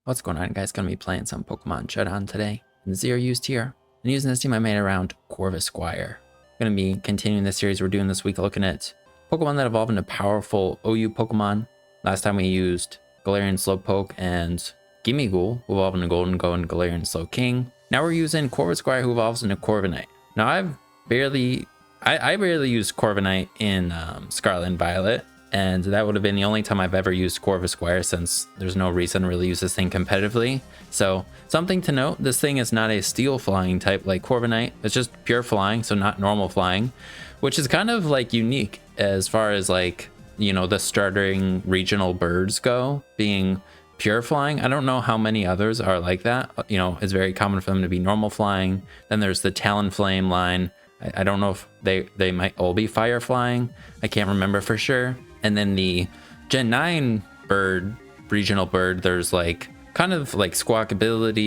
What's going on, guys? Gonna be playing some Pokemon Showdown today in ZeroUsed here. And using this team I made around Corvisquire. Gonna be continuing this series we're doing this week, looking at Pokemon that evolve into powerful OU Pokemon. Last time we used Galarian Slowpoke and Gimmighoul, who evolved into Golden Go and Galarian Slowking. Now we're using Corvisquire, who evolves into Corviknight. Now I barely used Corviknight in Scarlet and Violet. And that would have been the only time I've ever used Corvisquire, since there's no reason to really use this thing competitively. So something to note, this thing is not a steel flying type like Corviknight. It's just pure flying, so not normal flying, which is kind of like unique as far as like, you know, the starting regional birds go, being pure flying. I don't know how many others are like that. You know, it's very common for them to be normal flying. Then there's the Talonflame line. I don't know if they might all be fire flying. I can't remember for sure. And then the Gen 9 bird, regional bird, there's like kind of like Squawkabilly,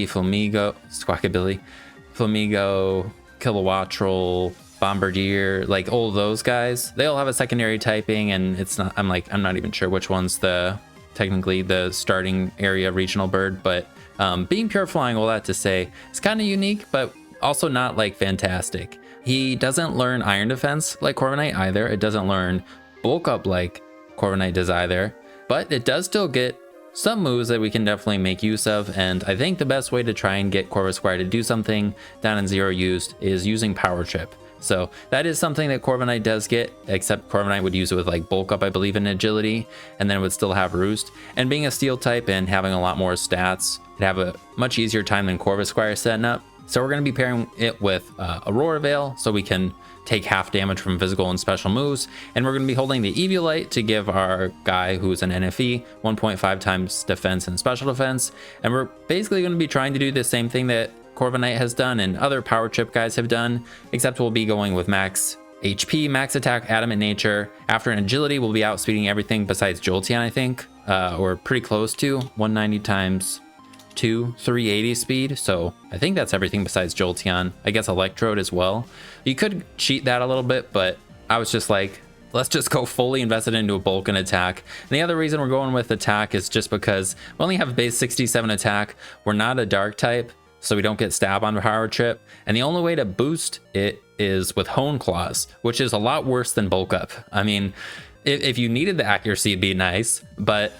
Flamigo, Kilowattrel, Bombardier, like all those guys. They all have a secondary typing, and it's not, I'm not even sure which one's technically the starting area regional bird, but being pure flying, all that to say, it's kind of unique, but also not like fantastic. He doesn't learn Iron Defense like Corviknight either. It doesn't learn Bulk Up like Corviknight does either, but it does still get some moves that we can definitely make use of. And I think the best way to try and get Corvisquire to do something down in ZeroUsed is using Power Trip. So that is something that Corviknight does get, except Corviknight would use it with like Bulk Up, I believe, in Agility, and then it would still have Roost. And being a Steel type and having a lot more stats, it'd have a much easier time than Corvisquire setting up. So we're going to be pairing it with Aurora Veil, so we can take half damage from physical and special moves. And we're going to be holding the Eviolite to give our guy who's an NFE 1.5 times defense and special defense. And we're basically going to be trying to do the same thing that Corviknight has done and other Power Trip guys have done, except we'll be going with max HP, max attack, adamant nature. After an agility, we'll be outspeeding everything besides Jolteon, I think, or pretty close to 190 times 380 speed, so I think that's everything besides Jolteon. I guess Electrode as well. You could cheat that a little bit, but I was just like, let's just go fully invested into a bulk and attack. And the other reason we're going with attack is just because we only have a base 67 attack. We're not a dark type, so we don't get stab on Power Trip, and the only way to boost it is with Hone Claws, which is a lot worse than Bulk Up. I mean, if you needed the accuracy, it'd be nice, but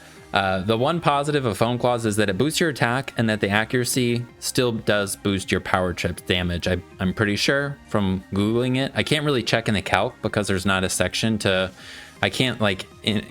the one positive of Hone Claws is that it boosts your attack, and that the accuracy still does boost your Power Trip damage. I'm pretty sure from Googling it. I can't really check in the calc because there's not a section to, I can't like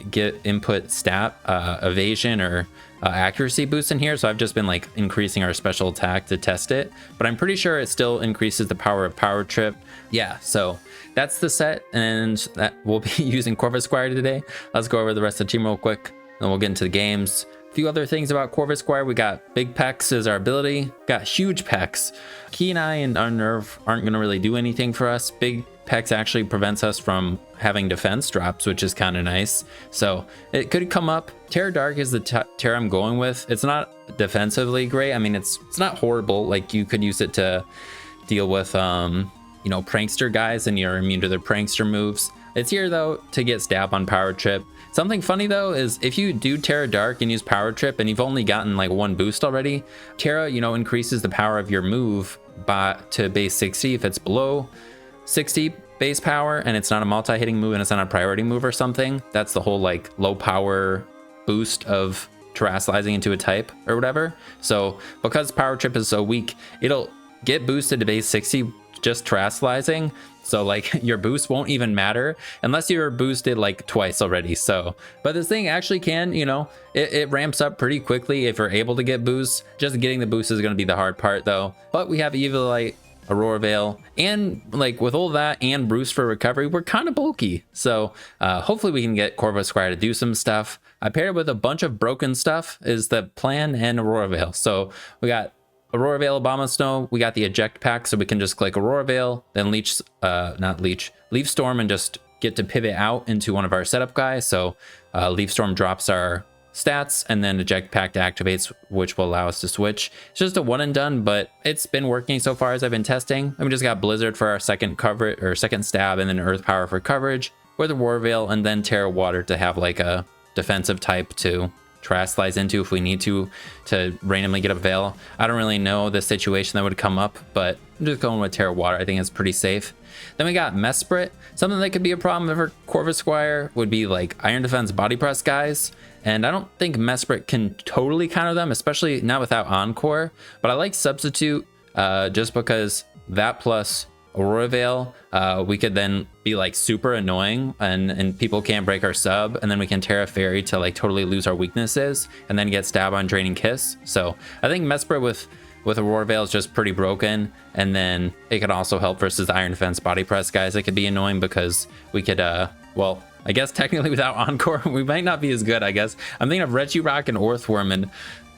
get input stat evasion or accuracy boost in here. So I've just been like increasing our special attack to test it, but I'm pretty sure it still increases the power of Power Trip. Yeah, so that's the set, and that we'll be using Corvisquire today. Let's go over the rest of the team real quick. Then we'll get into the games. A few other things about Corvisquire. We got Big Pecs as our ability. Got Huge Pecs. Keen-Eye and Unnerve aren't going to really do anything for us. Big Pecs actually prevents us from having defense drops, which is kind of nice. So it could come up. Terra Dark is the Terra I'm going with. It's not defensively great. I mean, it's not horrible. Like, you could use it to deal with, you know, prankster guys, and you're immune to their prankster moves. It's here, though, to get stab on Power Trip. Something funny, though, is if you do Terra Dark and use Power Trip and you've only gotten like one boost already, Terra, you know, increases the power of your move to base 60 if it's below 60 base power and it's not a multi-hitting move and it's not a priority move or something. That's the whole like low power boost of terrestrializing into a type or whatever. So because Power Trip is so weak, it'll get boosted to base 60 just terrestrializing. So like your boost won't even matter unless you're boosted like twice already. So, but this thing actually can, you know, it ramps up pretty quickly if you're able to get boosts. Just getting the boost is going to be the hard part though. But we have Eviolite, Aurora Veil, and like with all that and Bruce for recovery, we're kind of bulky. So hopefully we can get Corvisquire to do some stuff. I paired it with a bunch of broken stuff is the plan, and Aurora Veil. So we got Aurora Veil, Abomasnow. We got the eject pack, so we can just click Aurora Veil, then Leaf Storm, and just get to pivot out into one of our setup guys. So Leaf Storm drops our stats, and then eject pack activates, which will allow us to switch. It's just a one and done, but it's been working so far as I've been testing. And we just got Blizzard for our second coverage or second stab, and then Earth Power for coverage with Aurora Veil, and then Terra Water to have like a defensive type to Terrasilize into if we need to randomly get a Veil. I don't really know the situation that would come up, but I'm just going with Terra Water. I think it's pretty safe. Then we got Mesprit. Something that could be a problem for Corvisquire would be like Iron Defense Body Press guys. And I don't think Mesprit can totally counter them, especially not without Encore. But I like Substitute just because that plus Aurora Veil, we could then be like super annoying and people can't break our sub, and then we can Terra Fairy to like totally lose our weaknesses and then get Stab on Draining Kiss. So I think Mesprit with Aurora Veil is just pretty broken, and then it could also help versus Iron Defense Body Press guys. It could be annoying because we could well, I guess technically without Encore we might not be as good. I guess I'm thinking of Regirock and Orthworm, and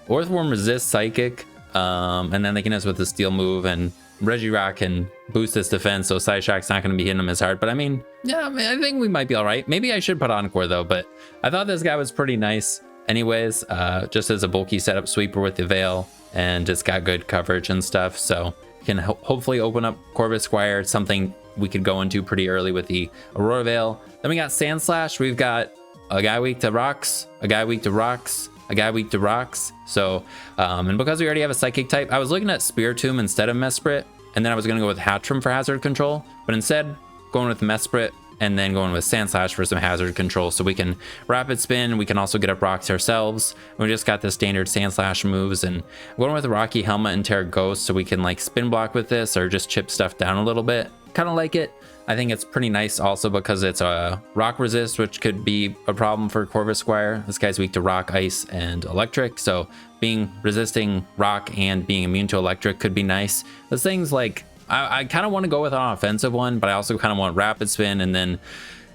Orthworm resists Psychic, and then they can hit us with the Steel move, and Regirock can boost this defense, so Psyshock's not going to be hitting him as hard. But I mean, yeah, I think we might be all right. Maybe I should put Encore though, but I thought this guy was pretty nice anyways, just as a bulky setup sweeper with the Veil, and it's got good coverage and stuff, so can hopefully open up Corvisquire, something we could go into pretty early with the Aurora Veil. Then we got Sand Slash. We've got a guy weak to rocks, a guy weak to rocks, a guy weak to rocks. So and because we already have a Psychic type, I was looking at Spiritomb instead of Mesprit, and then I was going to go with Hatchrim for hazard control, but instead going with Mesprit and then going with Sand Slash for some hazard control, so we can rapid spin. We can also get up rocks ourselves. We just got the standard Sand Slash moves, and I'm going with Rocky Helmet and Terra Ghost, so we can like spin block with this or just chip stuff down a little bit. Kind of like it. I think it's pretty nice also because it's a rock resist, which could be a problem for Corvisquire. This guy's weak to rock, ice, and electric, so being resisting rock and being immune to electric could be nice. Those things like I kind of want to go with an offensive one, but I also kind of want rapid spin, and then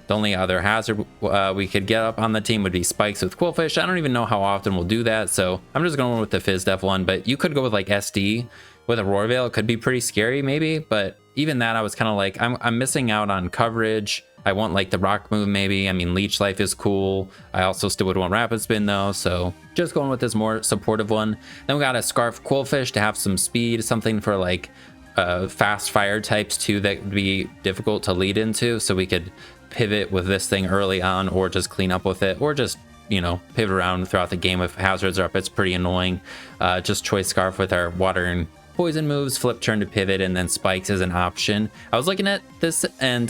the only other hazard we could get up on the team would be spikes with Quillfish. I don't even know how often we'll do that, so I'm just going with the Fizz-Def one, but you could go with like SD with Aurora Veil. It could be pretty scary maybe, but even that I was kind of like, I'm missing out on coverage. I want like the rock move maybe. I mean, Leech Life is cool. I also still would want rapid spin though, so just going with this more supportive one. Then we got a Scarf Quillfish to have some speed, something for like fast fire types too that would be difficult to lead into, so we could pivot with this thing early on, or just clean up with it, or just, you know, pivot around throughout the game if hazards are up. It's pretty annoying. Just Choice Scarf with our water and poison moves, flip turn to pivot, and then spikes is an option. I was looking at this, and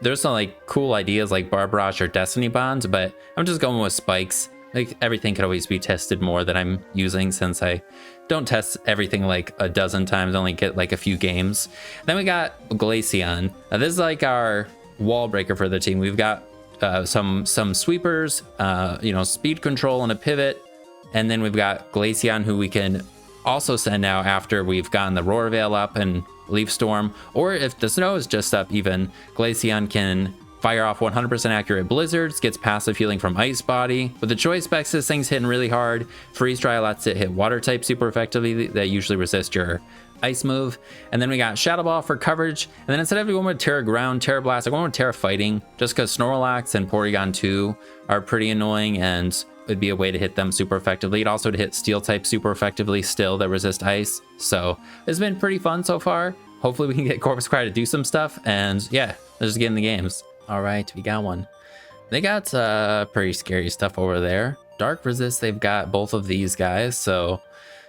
there's some like cool ideas like Barbarage or Destiny Bonds, but I'm just going with spikes. Like everything could always be tested more than I'm using, since I don't test everything like a dozen times, only get like a few games. Then we got Glaceon. Now this is like our wall breaker for the team. We've got some sweepers, you know, speed control and a pivot, and then we've got Glaceon, who we can also send out after we've gotten the Aurora Veil up and Leaf Storm, or if the snow is just up even, Glaceon can fire off 100% accurate blizzards, gets passive healing from Ice Body. With the choice specs, this thing's hitting really hard. Freeze Dry lets it hit water type super effectively that usually resist your ice move. And then we got Shadow Ball for coverage, and then instead of going with Terra Ground, Terra Blast, I'm going with Terra Fighting, just because Snorlax and Porygon 2 are pretty annoying, and it'd be a way to hit them super effectively. It'd also to hit Steel type super effectively still that resist ice. So it's been pretty fun so far. Hopefully we can get Corvisquire to do some stuff, and yeah, let's just get in the games. All right, we got one. They got pretty scary stuff over there. Dark Resist, they've got both of these guys, so,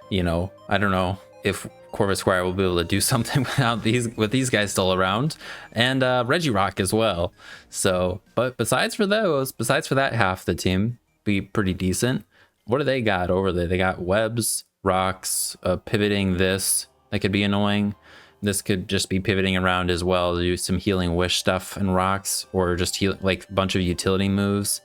you know, I don't know if Corvisquire will be able to do something with these guys still around, and Regirock as well. So, but besides for that half the team be pretty decent. What do they got over there? They got webs, rocks, pivoting this. That could be annoying. This could just be pivoting around as well to do some healing wish stuff and rocks, or just heal like a bunch of utility moves.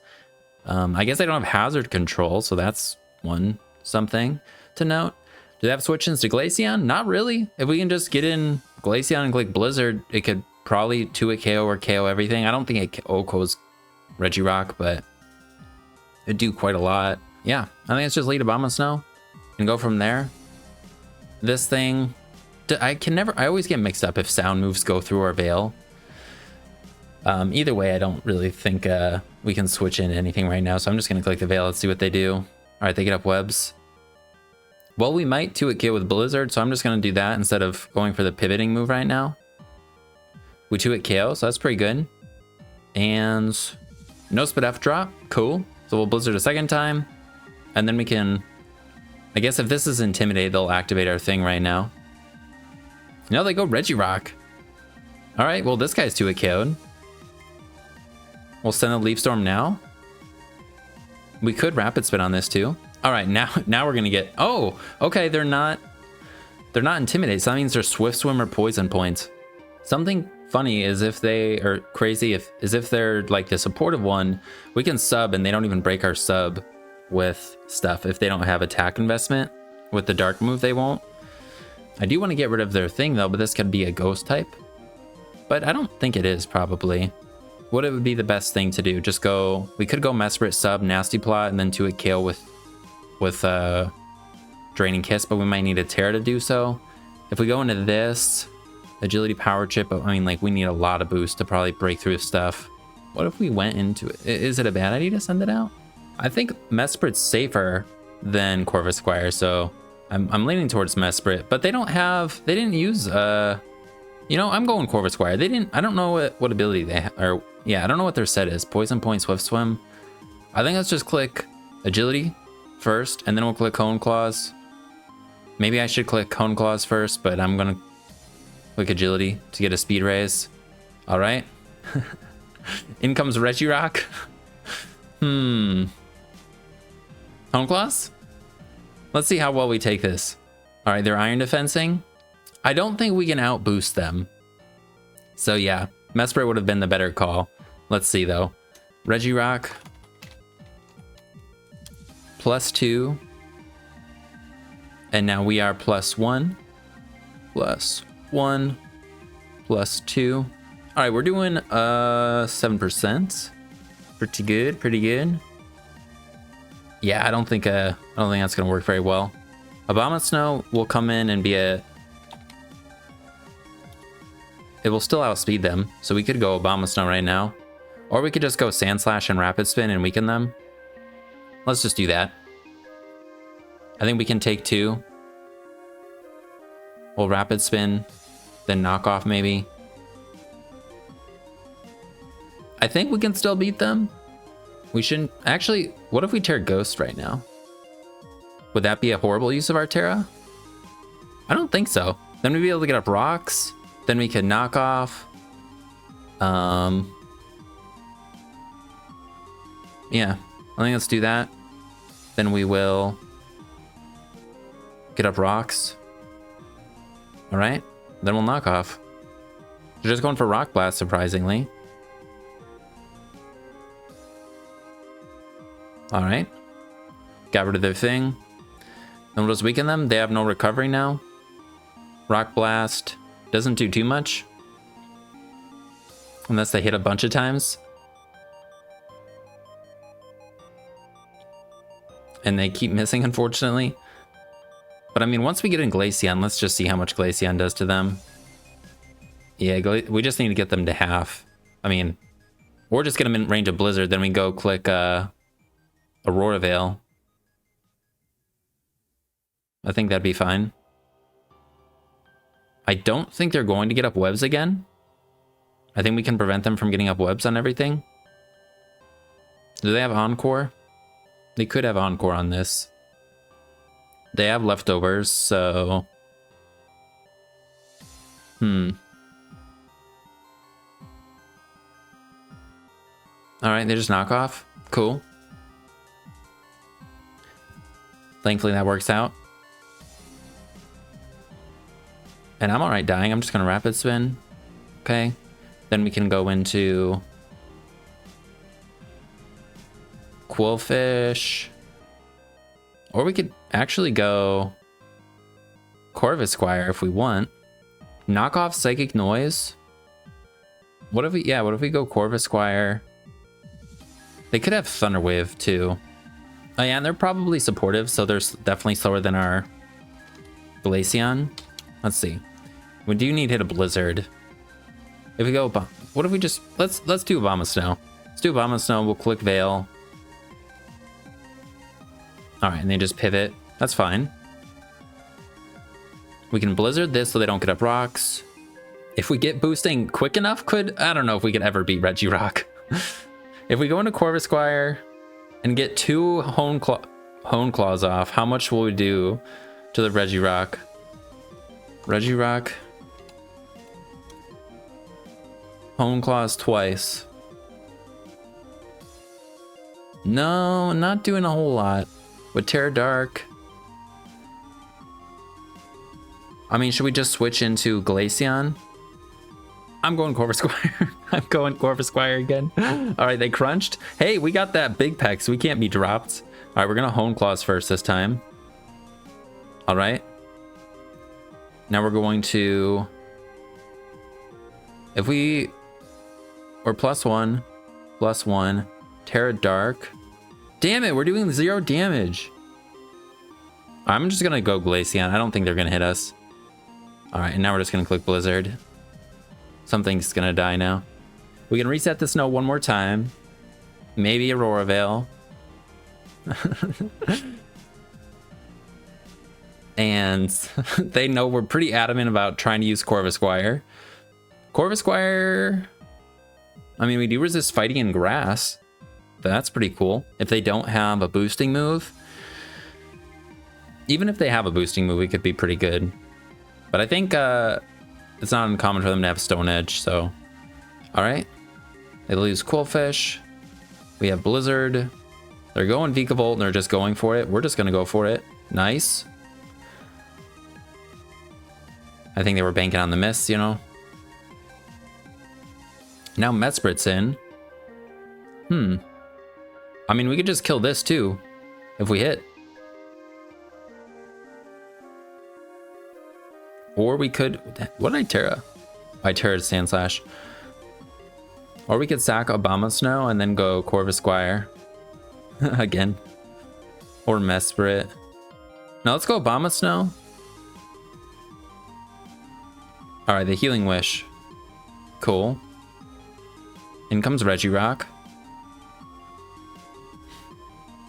I guess I don't have hazard control, so that's one something to note. Do they have switch-ins to Glaceon? Not really. If we can just get in Glaceon and click Blizzard, it could probably 2-hit KO or KO everything. I don't think it OHKOs Regirock, but it'd do quite a lot. Yeah, I think it's just lead Abomasnow and go from there. This thing, I always get mixed up if sound moves go through our Veil. Either way, I don't really think we can switch in anything right now, so I'm just gonna click the Veil. Let's see what they do. All right, they get up webs. Well, we might 2-hit KO with Blizzard, so I'm just gonna do that instead of going for the pivoting move right now. We 2-hit KO, so that's pretty good. And no spit F drop, cool. So we'll Blizzard a second time. And then we can, I guess if this is Intimidate, they'll activate our thing right now. No, they go Regirock. All right, well, this guy's 2-hit KO'd. We'll send the Leaf Storm now. We could Rapid Spin on this too. All right, now we're gonna get, oh, okay, they're not Intimidate, so that means they're Swift Swim or Poison Point. Something funny is if they are crazy, is if they're like the supportive one, we can sub and they don't even break our sub with stuff. If they don't have attack investment with the dark move, they won't. I do want to get rid of their thing though, but this could be a ghost type. But I don't think it is probably. What it would be the best thing to do? Just go, we could go Mesprit sub, Nasty Plot, and then 2-hit KO with Draining Kiss, but we might need a Terra to do so. If we go into this, Agility Power Chip, I mean, like, we need a lot of boost to probably break through stuff. What if we went into it? Is it a bad idea to send it out? I think Mesprit's safer than Corvisquire, so I'm leaning towards Mesprit, but they didn't use, you know, I'm going Corvisquire. I don't know what ability they have, or, yeah, I don't know what their set is. Poison Point, Swift Swim. I think let's just click Agility first, and then we'll click Cone Claws. Maybe I should click Cone Claws first, but I'm gonna click Agility to get a speed raise. All right. In comes Regirock. Cone Claws? Let's see how well we take this. All right, they're Iron Defensing. I don't think we can outboost them. So yeah, Mesprit would have been the better call. Let's see though. Regirock. +2. And now we are +1. +1. +2. All right, we're doing 7%. Pretty good, pretty good. Yeah, I don't think that's gonna work very well. Abomasnow will come in and be it will still outspeed them, so we could go Abomasnow right now. Or we could just go Sand Slash and Rapid Spin and weaken them. Let's just do that. I think we can take 2. We'll Rapid Spin, then knock off maybe. I think we can still beat them. We shouldn't, actually, what if we tear Ghost right now? Would that be a horrible use of our Terra? I don't think so. Then we'd be able to get up rocks. Then we could knock off. Yeah, I think let's do that. Then we will get up rocks. All right, then we'll knock off. They're just going for Rock Blast, surprisingly. All right, got rid of their thing. Then we'll just weaken them. They have no recovery now. Rock Blast doesn't do too much. Unless they hit a bunch of times. And they keep missing, unfortunately. But I mean, once we get in Glaceon, let's just see how much Glaceon does to them. Yeah, we just need to get them to half. I mean, or just get them in range of Blizzard, then we go click Aurora Veil. I think that'd be fine. I don't think they're going to get up webs again. I think we can prevent them from getting up webs on everything. Do they have Encore? They could have Encore on this. They have leftovers, so... Alright, they just knock off. Cool. Thankfully that works out. And I'm alright dying. I'm just gonna Rapid Spin. Okay. Then we can go into Quillfish. Or we could actually go Corvisquire if we want. Knock off Psychic Noise. What if we go Corvisquire? They could have Thunder Wave too. Oh yeah, and they're probably supportive, so they're definitely slower than our Glaceon. Let's see. We do need to hit a Blizzard. If we go, what if we just, let's do Abomasnow. Let's do Abomasnow, we'll click Veil. All right, and they just pivot. That's fine. We can Blizzard this so they don't get up rocks. If we get boosting quick enough, I don't know if we could ever beat Regirock. If we go into Corvisquire and get 2 Hone Claw, Hone Claws off. How much will we do to the Regirock? Regirock. Hone Claws twice. No, not doing a whole lot. With Terra Dark. I mean, should we just switch into Glaceon? I'm going Corvisquire. I'm going Corvisquire again. All right, they crunched. Hey, we got that big peck, so we can't be dropped. All right, we're gonna Hone Claws first this time. All right. Now we're going to, if we're +1, +1, Terra Dark. Damn it, we're doing 0 damage. I'm just gonna go Glaceon. I don't think they're gonna hit us. All right, and now we're just gonna click Blizzard. Something's gonna die now. We can reset the snow one more time. Maybe Aurora Veil. And they know we're pretty adamant about trying to use Corvisquire. Corvisquire, I mean, we do resist fighting in grass. That's pretty cool. If they don't have a boosting move, even if they have a boosting move, it could be pretty good. But I think it's not uncommon for them to have Stone Edge, so. All right. They lose Quillfish. We have Blizzard. They're going Vikavolt and they're just going for it. We're just going to go for it. Nice. I think they were banking on the miss, you know. Now Mesprit's in. I mean, we could just kill this too, if we hit. Or we could, what did I Terra? I Terra'd Sandslash. Or we could sack Obama Snow and then go Corvisquire. Again. Or Mesprit. Now let's go Obama Snow. All right, the Healing Wish. Cool. In comes Regirock.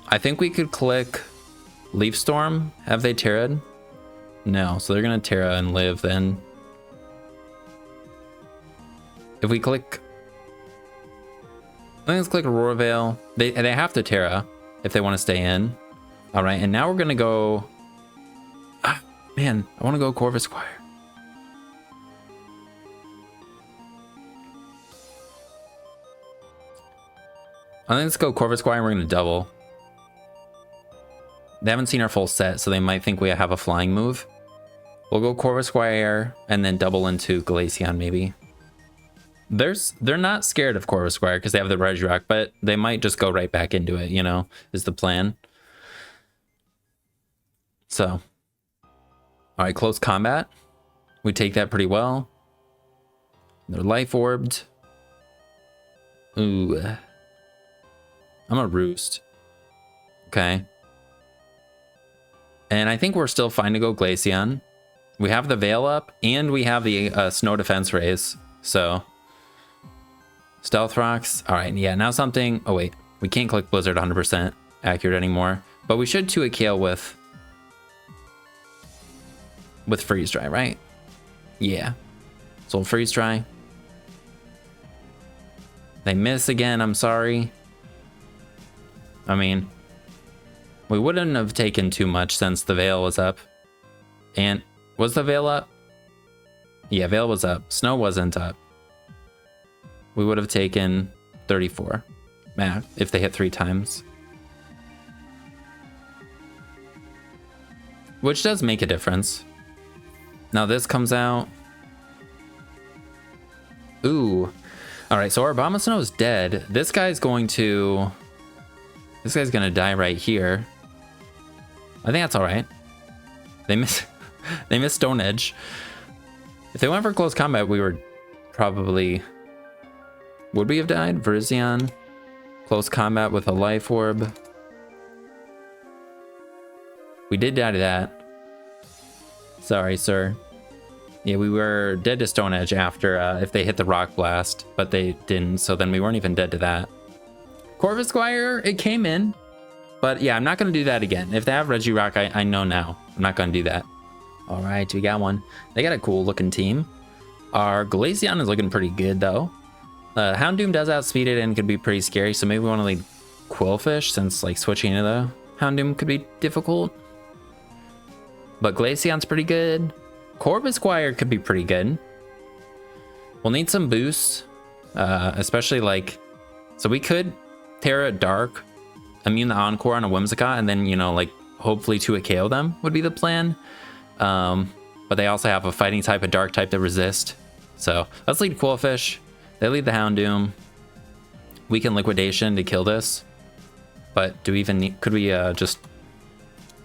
I think we could click Leaf Storm. Have they Terra'd? No, so they're gonna Terra and live then. If we click, I think let's click Aurora Veil. They have to Terra if they want to stay in. All right, and now we're gonna go. Man, I want to go Corvisquire. I think let's go Corvisquire and we're gonna double. They haven't seen our full set, so they might think we have a flying move. We'll go Corvisquire and then double into Glaceon maybe. They're not scared of Corvisquire because they have the Regirock, but they might just go right back into it, you know, is the plan. So, all right, close combat. We take that pretty well. They're life orbed. Ooh. I'm a Roost. Okay. And I think we're still fine to go Glaceon. We have the Veil up and we have the Snow Defense Raise. So, Stealth Rocks. All right, yeah, now something. Oh, wait. We can't click Blizzard 100% accurate anymore. But we should 2 a Kale with Freeze Dry, right? Yeah. So we'll Freeze Dry. They miss again. I'm sorry. I mean, we wouldn't have taken too much since the Veil was up. And was the Veil up? Yeah, Veil was up. Snow wasn't up. We would have taken 34 math if they hit 3 times. Which does make a difference. Now this comes out. Ooh. All right, so our Obama Snow is dead. This guy's going to die right here. I think that's all right. They miss Stone Edge. If they went for close combat, we would we have died? Virizion, close combat with a Life Orb. We did die to that. Sorry, sir. Yeah, we were dead to Stone Edge after if they hit the Rock Blast, but they didn't, so then we weren't even dead to that. Corvisquire, it came in, but yeah, I'm not going to do that again. If they have Regirock, I know now. I'm not going to do that. All right, we got one. They got a cool looking team. Our Glaceon is looking pretty good, though. Houndoom does outspeed it and could be pretty scary, so maybe we want to lead Quillfish since like switching into the Houndoom could be difficult. But Glaceon's pretty good. Corvisquire could be pretty good. We'll need some boosts. Especially like... So we could Terra Dark, immune the Encore on a Whimsicott, and then, you know, like, hopefully to a KO them would be the plan. But they also have a fighting type, a dark type that resist. So let's lead Quillfish. They lead the Houndoom. We can Liquidation to kill this. But do we even need... Could we just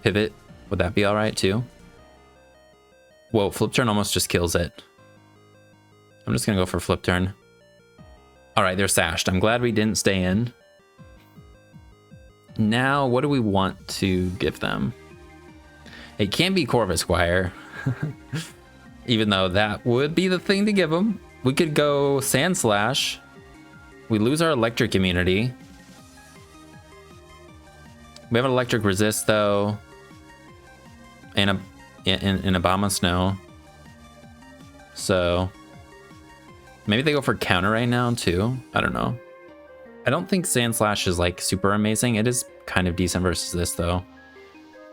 pivot? Would that be alright too? Whoa, Flip Turn almost just kills it. I'm just gonna go for Flip Turn. Alright, they're sashed. I'm glad we didn't stay in. Now, what do we want to give them? It can't be Corvisquire. Even though that would be the thing to give them. We could go Sand Slash. We lose our electric immunity. We have an electric resist though. And an Abomasnow. So maybe they go for counter right now too. I don't know. I don't think Sand Slash is like super amazing. It is kind of decent versus this though.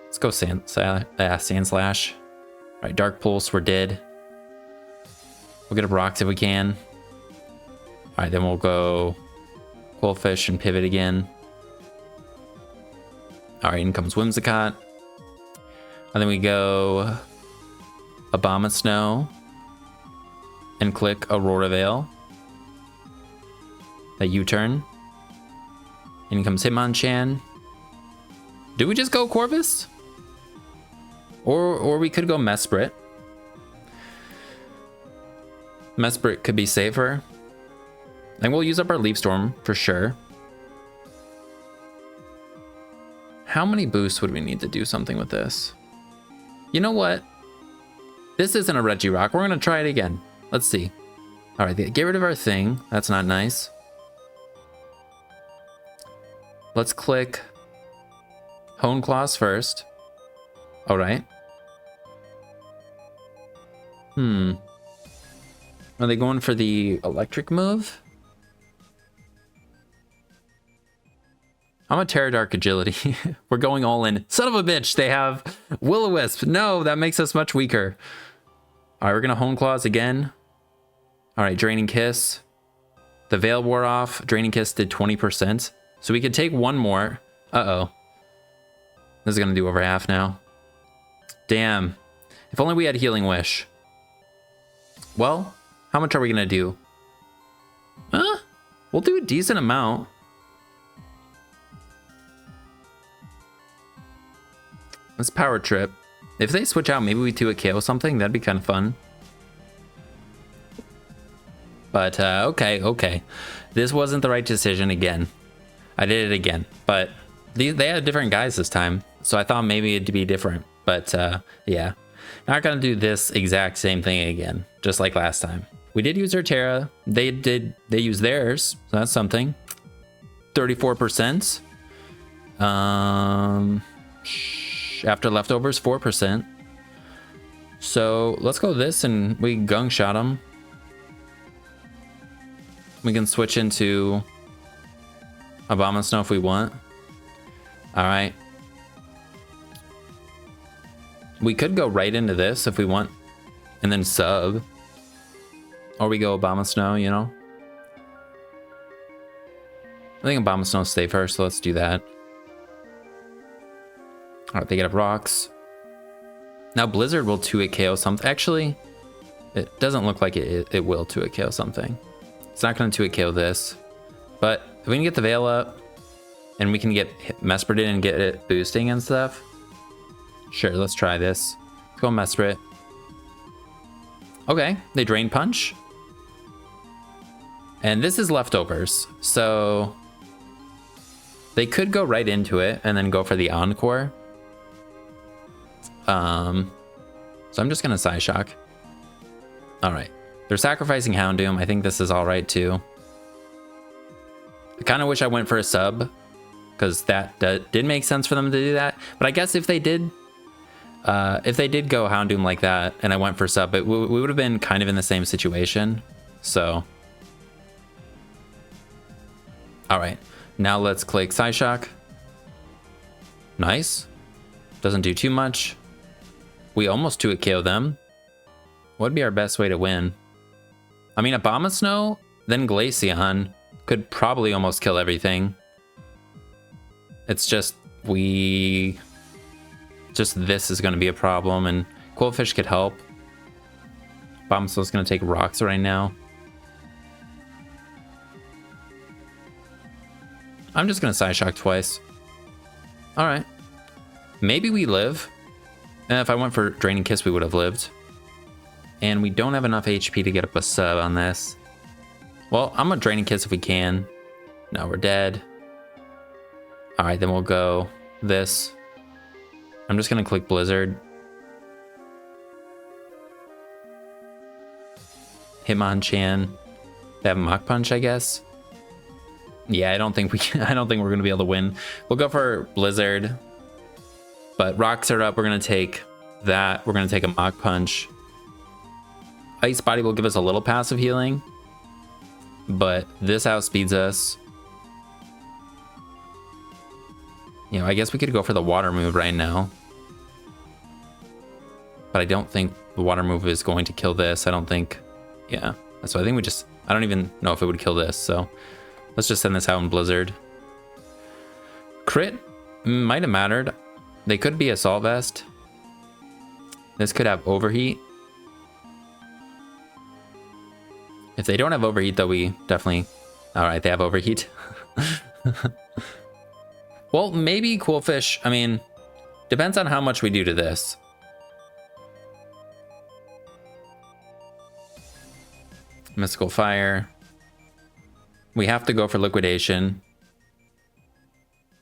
Let's go Sand Slash. All right, Dark Pulse, we're dead. We'll get a Rocks if we can. All right, then we'll go Quillfish and pivot again. All right, in comes Whimsicott. And then we go Abomasnow and click Aurora Veil. A U-turn. In comes Hitmonchan. Do we just go Corvus? Or we could go Mesprit. Mesprit could be safer. And we'll use up our Leaf Storm for sure. How many boosts would we need to do something with this? You know what? This isn't a Regirock. We're gonna try it again. Let's see. All right, get rid of our thing. That's not nice. Let's click Hone Claws first. All right. Are they going for the electric move? I'm a Terra Dark Agility. We're going all in. Son of a bitch, they have Will-O-Wisp. No, that makes us much weaker. All right, we're gonna Hone Claws again. All right, Draining Kiss. The Veil wore off. Draining Kiss did 20%. So we could take one more. Uh-oh. This is gonna do over half now. Damn. If only we had Healing Wish. Well, how much are we gonna do? We'll do a decent amount. Let's Power Trip. If they switch out, maybe we do a KO something. That'd be kind of fun. But, okay. This wasn't the right decision again. I did it again. But they had different guys this time. So I thought maybe it'd be different. But, yeah. Not gonna do this exact same thing again. Just like last time. We did use our Terra. They used theirs. So that's something. 34%. After leftovers, 4%. So let's go this and we Gung Shot them. We can switch into Abomasnow if we want. All right. We could go right into this if we want, and then sub. Or we go Abomasnow, you know? I think Abomasnow stay first, so let's do that. All right, they get up Rocks. Now Blizzard will 2-hit KO something. Actually, it doesn't look like it will 2-hit KO something. It's not going to 2-hit KO this. But if we can get the Veil up, and we can get Mesprit in and get it boosting and stuff. Sure, let's try this. Let's go Mesprit. Okay, they Drain Punch. And this is leftovers, so they could go right into it and then go for the Encore. So I'm just gonna Psyshock. All right, they're sacrificing Houndoom. I think this is all right too. I kind of wish I went for a sub, because that did make sense for them to do that. But I guess if they did go Houndoom like that and I went for sub, we would have been kind of in the same situation. So, all right, now let's click Psyshock. Nice. Doesn't do too much. We almost 2-hit KO them. What would be our best way to win? I mean, Abomasnow, then Glaceon could probably almost kill everything. It's just this is going to be a problem, and Quillfish could help. Abomasnow's going to take rocks right now. I'm just going to Psyshock twice. All right. Maybe we live. If I went for Draining Kiss, we would have lived. And we don't have enough HP to get up a sub on this. Well, I'm going to Draining Kiss if we can. No, we're dead. All right, then we'll go this. I'm just going to click Blizzard. Hitmonchan. They have Mach Punch, I guess. Yeah, I don't think we're going to be able to win. We'll go for Blizzard. But rocks are up. We're going to take that. We're going to take a Mach Punch. Ice Body will give us a little passive healing. But this outspeeds us. You know, I guess we could go for the water move right now. But I don't think the water move is going to kill this. I don't think. Yeah. So I think I don't even know if it would kill this. So let's just send this out in Blizzard. Crit might have mattered. They could be Assault Vest. This could have Overheat. If they don't have Overheat, though, we definitely... Alright, they have Overheat. Well, maybe Quillfish. I mean, depends on how much we do to this. Mystical Fire. We have to go for Liquidation.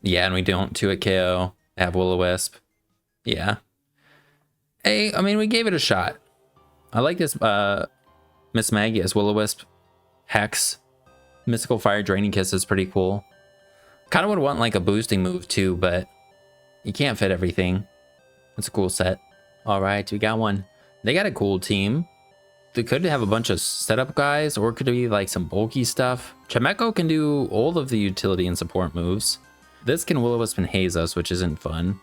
Yeah, and we don't 2-hit KO. Have Will-O-Wisp. Yeah. Hey, I mean, we gave it a shot. I like this Miss Maggie as Will-O-Wisp. Hex. Mystical Fire Draining Kiss is pretty cool. Kind of would want like a boosting move too, but you can't fit everything. It's a cool set. All right, we got one. They got a cool team. They could have a bunch of setup guys, or it could be like some bulky stuff. Chimecho can do all of the utility and support moves. This can Will-O-Wisp and Haze us, which isn't fun.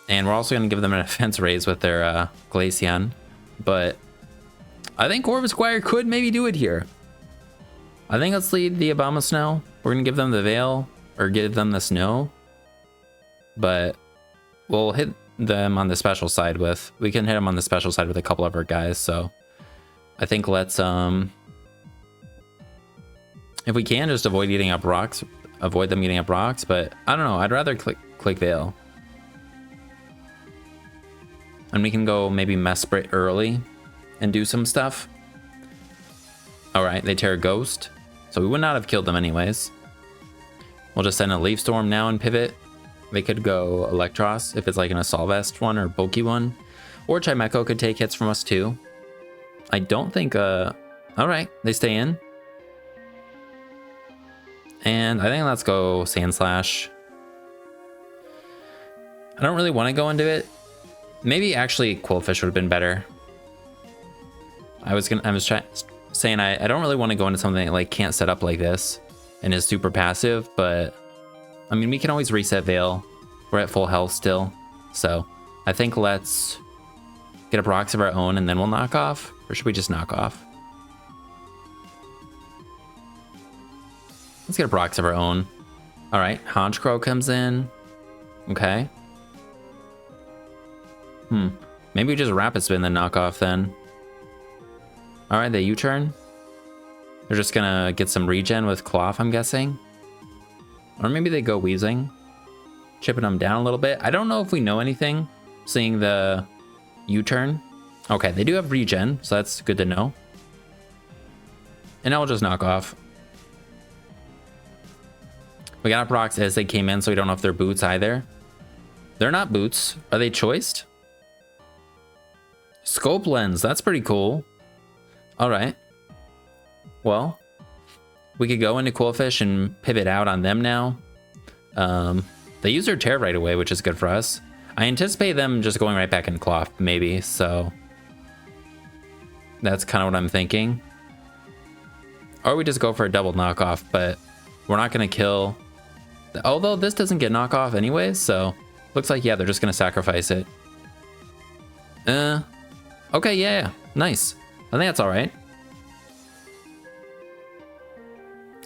And we're also going to give them an offense raise with their Glaceon. But I think Corvisquire could maybe do it here. I think let's lead the Abomasnow. We're going to give them the Veil, or give them the Snow. But we'll hit them on the special side with... We can hit them on the special side with a couple of our guys, so... I think let's... If we can, just avoid eating up rocks. Avoid them eating up rocks, but I don't know. I'd rather click Veil. And we can go maybe Mesprit early and do some stuff. Alright, they tear a Ghost. So we would not have killed them anyways. We'll just send a Leaf Storm now and pivot. They could go Electros if it's like an Assault Vest one or bulky one. Or Chimecho could take hits from us too. I don't think... Alright, they stay in. And I think let's go Sandslash. I don't really want to go into it. Maybe actually Quillfish would have been better. I was saying I don't really want to go into something that like can't set up like this and is super passive, but I mean we can always reset Veil. We're at full health still. So I think let's get up rocks of our own and then we'll knock off. Or should we just knock off? Let's get up rocks of our own. All right, Honchkrow comes in. Okay. Maybe we just Rapid Spin then knock off then. All right, they U-turn. They're just gonna get some regen with Cloth, I'm guessing. Or maybe they go Wheezing. Chipping them down a little bit. I don't know if we know anything, seeing the U-turn. Okay, they do have regen, so that's good to know. And now we'll just knock off. We got up rocks as they came in, so we don't know if they're boots either. They're not boots. Are they choiced? Scope Lens, that's pretty cool. All right. Well, we could go into Quillfish and pivot out on them now. They use their Tear right away, which is good for us. I anticipate them just going right back in Cloth, maybe, so... That's kind of what I'm thinking. Or we just go for a double knockoff, but we're not going to kill Although this doesn't get knockoff anyways, so looks like, yeah, they're just gonna sacrifice it. Okay, yeah, nice. I think that's all right.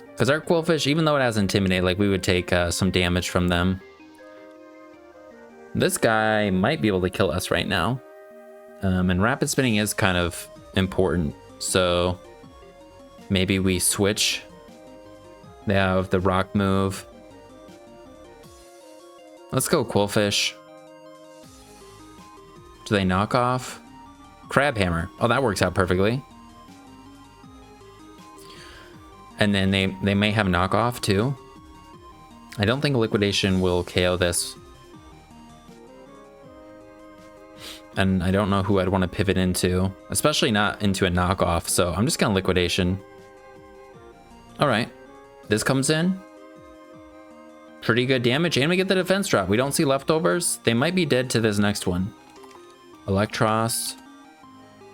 Because our Quillfish, even though it has Intimidate, like we would take some damage from them. This guy might be able to kill us right now. And Rapid Spinning is kind of important. So maybe we switch. They have the Rock move. Let's go Quillfish. Do they knock off? Crab Hammer. Oh, that works out perfectly. And then they may have knockoff too. I don't think Liquidation will KO this. And I don't know who I'd want to pivot into, especially not into a knockoff. So I'm just gonna Liquidation. All right, this comes in. Pretty good damage, and we get the defense drop. We don't see leftovers. They might be dead to this next one. Electros.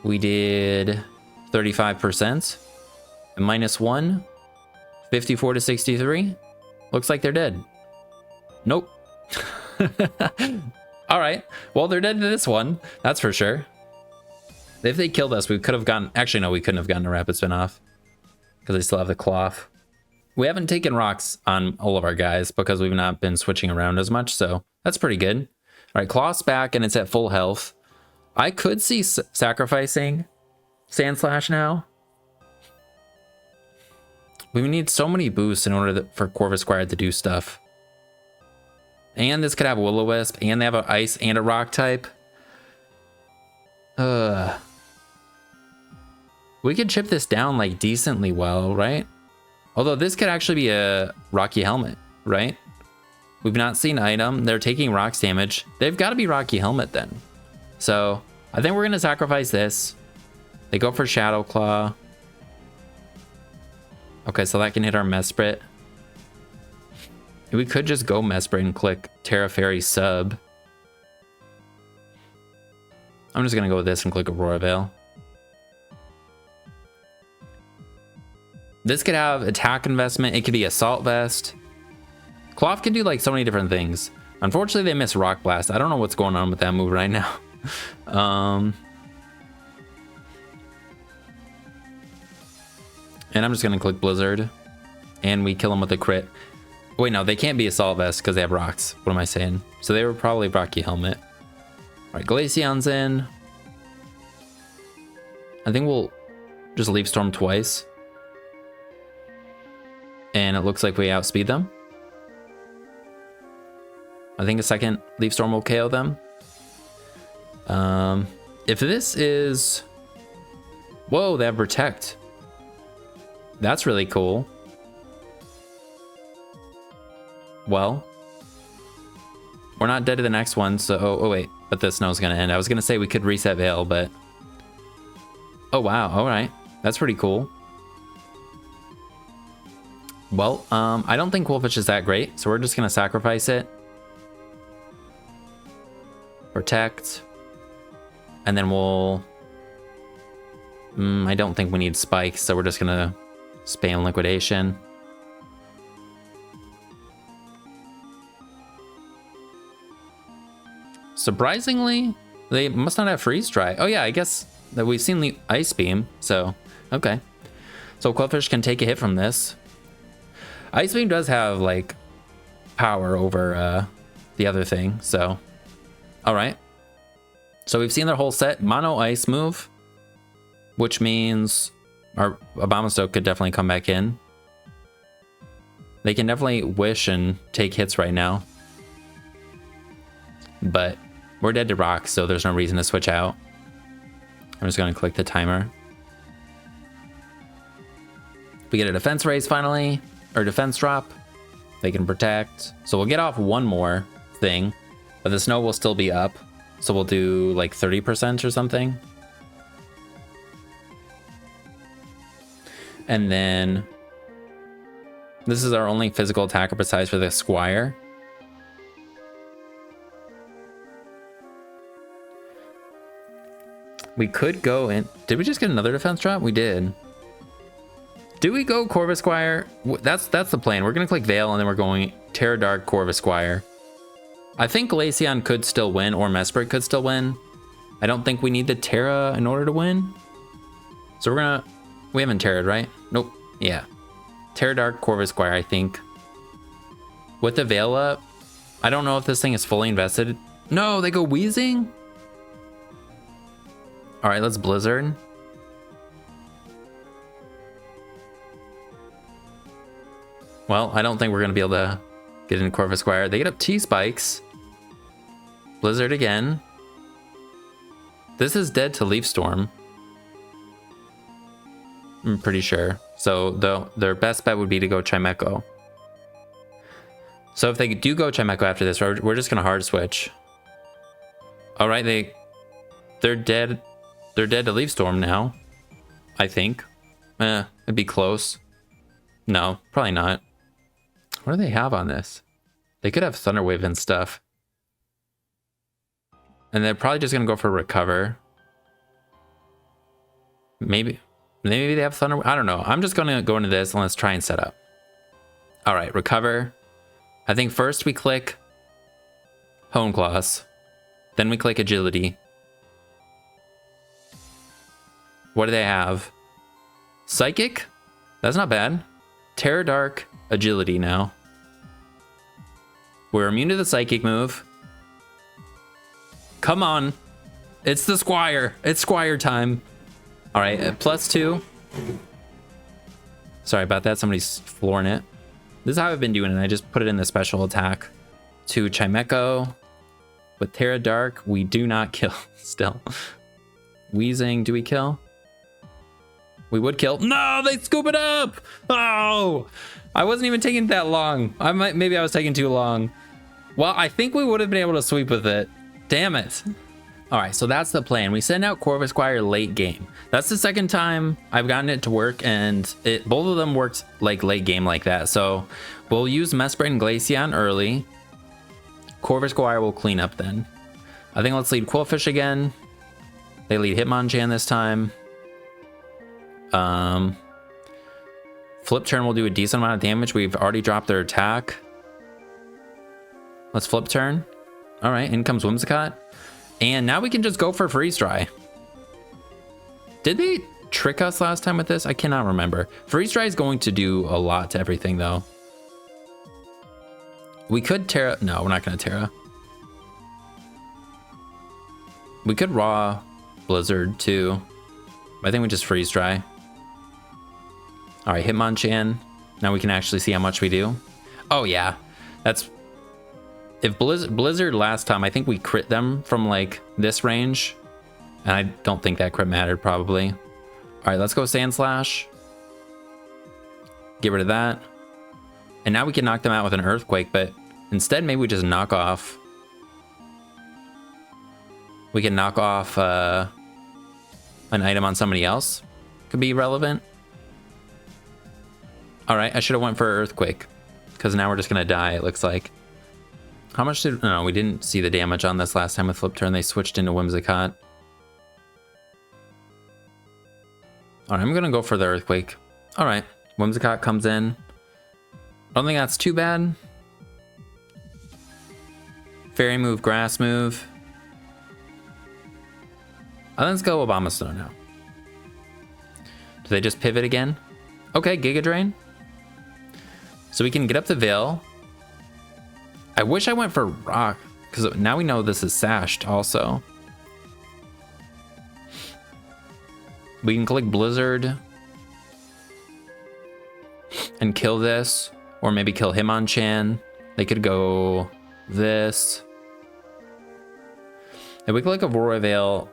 We did 35%. And -1. 54 to 63. Looks like they're dead. Nope. All right. Well, they're dead to this one. That's for sure. If they killed us, we could have gotten... Actually, no, we couldn't have gotten a Rapid Spin off. Because they still have the cloth. We haven't taken rocks on all of our guys because we've not been switching around as much. So that's pretty good. All right, cloth's back and it's at full health. I could see sacrificing Sand Slash now. We need so many boosts in order for Corvisquire to do stuff. And this could have Will-O-Wisp, and they have an ice and a rock type. We could chip this down like decently well, right? Although this could actually be a Rocky Helmet, right? We've not seen item. They're taking rocks damage. They've got to be Rocky Helmet then. So I think we're going to sacrifice this. They go for Shadow Claw. Okay, so that can hit our Mesprit. We could just go Mesprit and click Terra Fairy sub. I'm just going to go with this and click Aurora Veil. This could have attack investment. It could be Assault Vest. Cloth can do like so many different things. Unfortunately, they miss Rock Blast. I don't know what's going on with that move right now. And I'm just going to click Blizzard. And we kill them with a crit. Wait, no, they can't be Assault Vest because they have rocks. What am I saying? So they were probably Rocky Helmet. All right, Glaceon's in. I think we'll just Leaf Storm twice. And it looks like we outspeed them. I think a second Leaf Storm will KO them. If this is... Whoa, they have Protect. That's really cool. Well, we're not dead to the next one, so... Oh, wait, but the snow's gonna end. I was gonna say we could reset Veil, but... Oh, wow, all right. That's pretty cool. Well, I don't think Quillfish is that great, so we're just gonna sacrifice it. Protect. And then we'll... I don't think we need spikes, so we're just gonna spam Liquidation. Surprisingly, they must not have Freeze Dry. Oh yeah, I guess that we've seen the Ice Beam, so okay. So Quillfish can take a hit from this. Ice Beam does have like power over the other thing, so all right. So we've seen their whole set mono ice move, which means our Abomasnow could definitely come back in. They can definitely wish and take hits right now, but we're dead to rock, so there's no reason to switch out. I'm just gonna click the timer. We get a defense raise finally. Or defense drop. They can protect. So we'll get off one more thing, but the snow will still be up. So we'll do like 30% or something. And then this is our only physical attacker besides for the Squire. We could go in. Did we just get another defense drop? We did. Do we go Corvisquire? That's the plan. We're gonna click Veil and then we're going Terra Dark, Corvisquire. I think Glaceon could still win, or Mesprit could still win. I don't think we need the Terra in order to win. So we haven't Terra'd, right? Nope. Yeah. Terra Dark, Corvisquire, I think. With the Veil up, I don't know if this thing is fully invested. No, they go Wheezing? All right, let's Blizzard. Well, I don't think we're going to be able to get into Corvisquire. They get up T-Spikes. Blizzard again. This is dead to Leaf Storm. I'm pretty sure. So their best bet would be to go Chimecho. So if they do go Chimecho after this, we're just going to hard switch. All right, they're dead. They're dead to Leaf Storm now, I think. It'd be close. No, probably not. What do they have on this? They could have Thunderwave and stuff. And they're probably just going to go for Recover. Maybe they have Thunder. I don't know. I'm just going to go into this and let's try and set up. All right, Recover. I think first we click Hone Claws. Then we click Agility. What do they have? Psychic? That's not bad. Terra Dark, Agility now. We're immune to the Psychic move. Come on. It's the Squire. It's Squire time. All right, +2. Sorry about that. Somebody's flooring it. This is how I've been doing it. I just put it in the special attack. To Chimecho. With Terra Dark, we do not kill still. Wheezing, do we kill? We would kill. No, they scoop it up. Oh, I wasn't even taking that long. Maybe I was taking too long. Well, I think we would have been able to sweep with it. Damn it. All right, so that's the plan. We send out Corvisquire late game. That's the second time I've gotten it to work, and both of them worked like late game like that. So we'll use Mesprit and Glaceon early. Corvisquire will clean up then. I think let's lead Quillfish again. They lead Hitmonchan this time. Flip turn will do a decent amount of damage. We've already dropped their attack. Let's flip turn. All right, in comes Whimsicott. And now we can just go for Freeze Dry. Did they trick us last time with this? I cannot remember. Freeze Dry is going to do a lot to everything though. We could Terra. No, we're not going to Terra. We could Raw Blizzard too. I think we just Freeze Dry. All right, Hitmonchan. Now we can actually see how much we do. Oh yeah, that's... If Blizzard last time, I think we crit them from like this range. And I don't think that crit mattered probably. All right, let's go Sand Slash. Get rid of that. And now we can knock them out with an Earthquake, but instead maybe we just knock off. We can knock off an item on somebody else. Could be relevant. All right, I should have went for Earthquake because now we're just gonna die, it looks like. How much did... No, we didn't see the damage on this last time with Flip Turn. They switched into Whimsicott. All right, I'm going to go for the Earthquake. All right, Whimsicott comes in. I don't think that's too bad. Fairy move, Grass move. Let's go Obama now. Do they just pivot again? Okay, Giga Drain. So we can get up the Veil. I wish I went for Rock, because now we know this is sashed also. We can click Blizzard and kill this, or maybe kill Hitmonchan. They could go this. If we click Aurora Veil,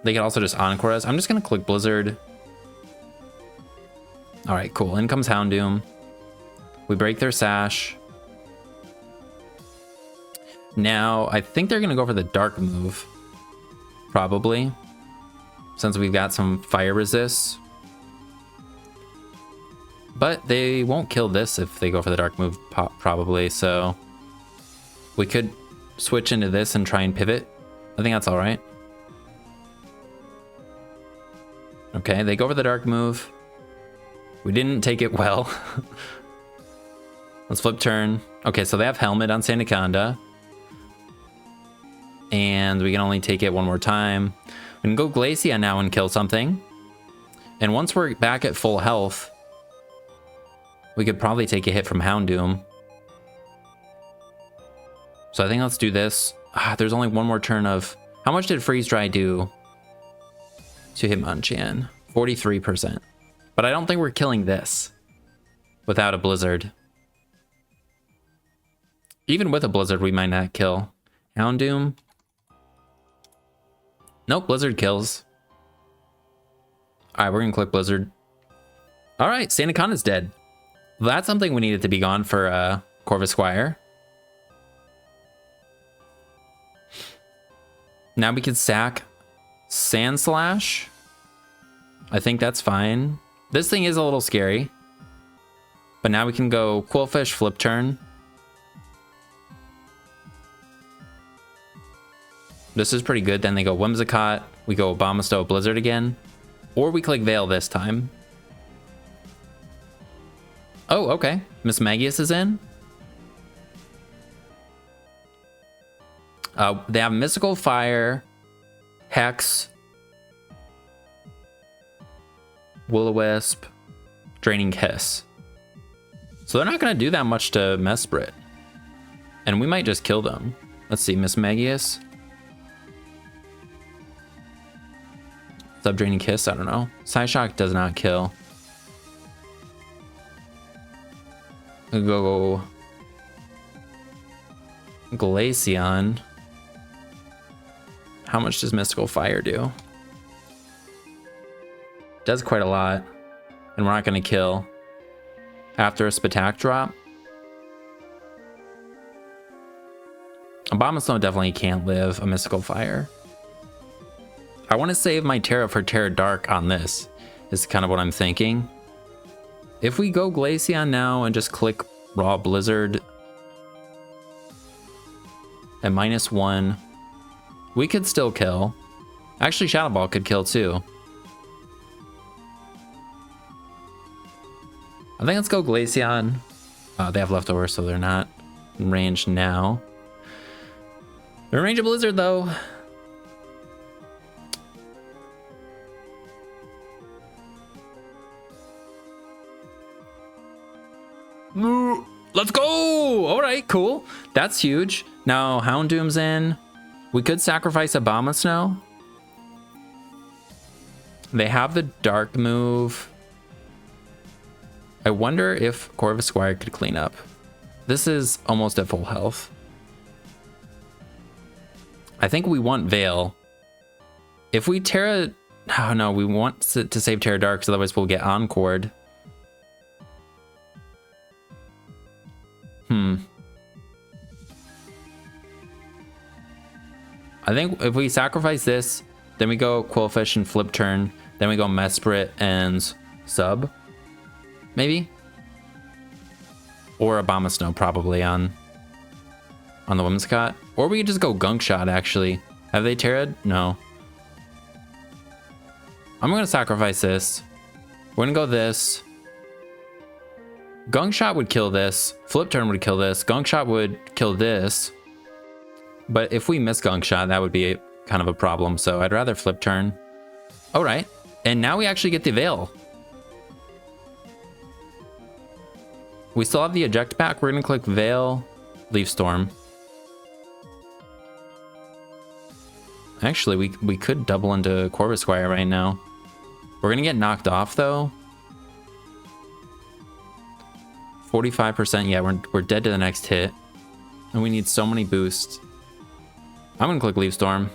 they can also just Encore us. I'm just going to click Blizzard. All right, cool. In comes Houndoom. We break their Sash. Now, I think they're going to go for the Dark move. Probably. Since we've got some Fire Resists. But they won't kill this if they go for the Dark move, probably. So we could switch into this and try and pivot. I think that's all right. Okay, they go for the Dark move. We didn't take it well. Let's flip turn. Okay, so they have Helmet on Sandaconda. And we can only take it one more time. We can go Glaceon now and kill something. And once we're back at full health, we could probably take a hit from Houndoom. So I think let's do this. There's only one more turn of... How much did Freeze Dry do to Hitmonchan? 43%. But I don't think we're killing this without a Blizzard. Even with a Blizzard, we might not kill. Houndoom. Nope, Blizzard kills. All right, we're going to click Blizzard. All right, Sandaconda's dead. That's something we needed to be gone for Corvisquire. Now we can sack Sandslash. I think that's fine. This thing is a little scary. But now we can go Quillfish, Flip Turn. This is pretty good. Then they go Whimsicott. We go Abomasnow, Blizzard again. Or we click Veil this time. Oh, okay. Miss Magius is in. They have Mystical Fire, Hex, Will-O-Wisp, Draining Kiss. So they're not going to do that much to Mesprit. And we might just kill them. Let's see, Miss Magius. Sub-Draining Kiss, I don't know. Psyshock does not kill. We'll go Glaceon. How much does Mystical Fire do? Does quite a lot. And we're not going to kill. After a Spatak drop. Abomasnow definitely can't live a Mystical Fire. I want to save my Terra for Terra Dark on this, is kind of what I'm thinking. If we go Glaceon now and just click Raw Blizzard at -1, we could still kill. Actually, Shadow Ball could kill too. I think let's go Glaceon. They have leftover, so they're not in range now. They're in range of Blizzard though. Let's go! All right, cool. That's huge. Now Houndoom's in. We could sacrifice Abomasnow. They have the Dark move. I wonder if Corvisquire could clean up. This is almost at full health. I think we want Veil. If we Terra... Oh no, we want to save Terra Dark, because otherwise we'll get Encored. I think if we sacrifice this, then we go Quillfish and Flip Turn, then we go Mesprit and Sub, maybe? Or Abomasnow probably on the Whimsicott. Or we could just go Gunk Shot, actually. Have they Terra'd? No. I'm gonna sacrifice this. We're gonna go this. Gunk Shot would kill this. Flip Turn would kill this. Gunk Shot would kill this. But if we miss Gunk Shot, that would be kind of a problem. So I'd rather Flip Turn. All right. And now we actually get the Veil. We still have the Eject Pack. We're going to click Veil, Leaf Storm. Actually, we could double into Corvisquire right now. We're going to get knocked off, though. 45%. Yeah, we're dead to the next hit. And we need so many boosts. I'm going to click Leaf Storm.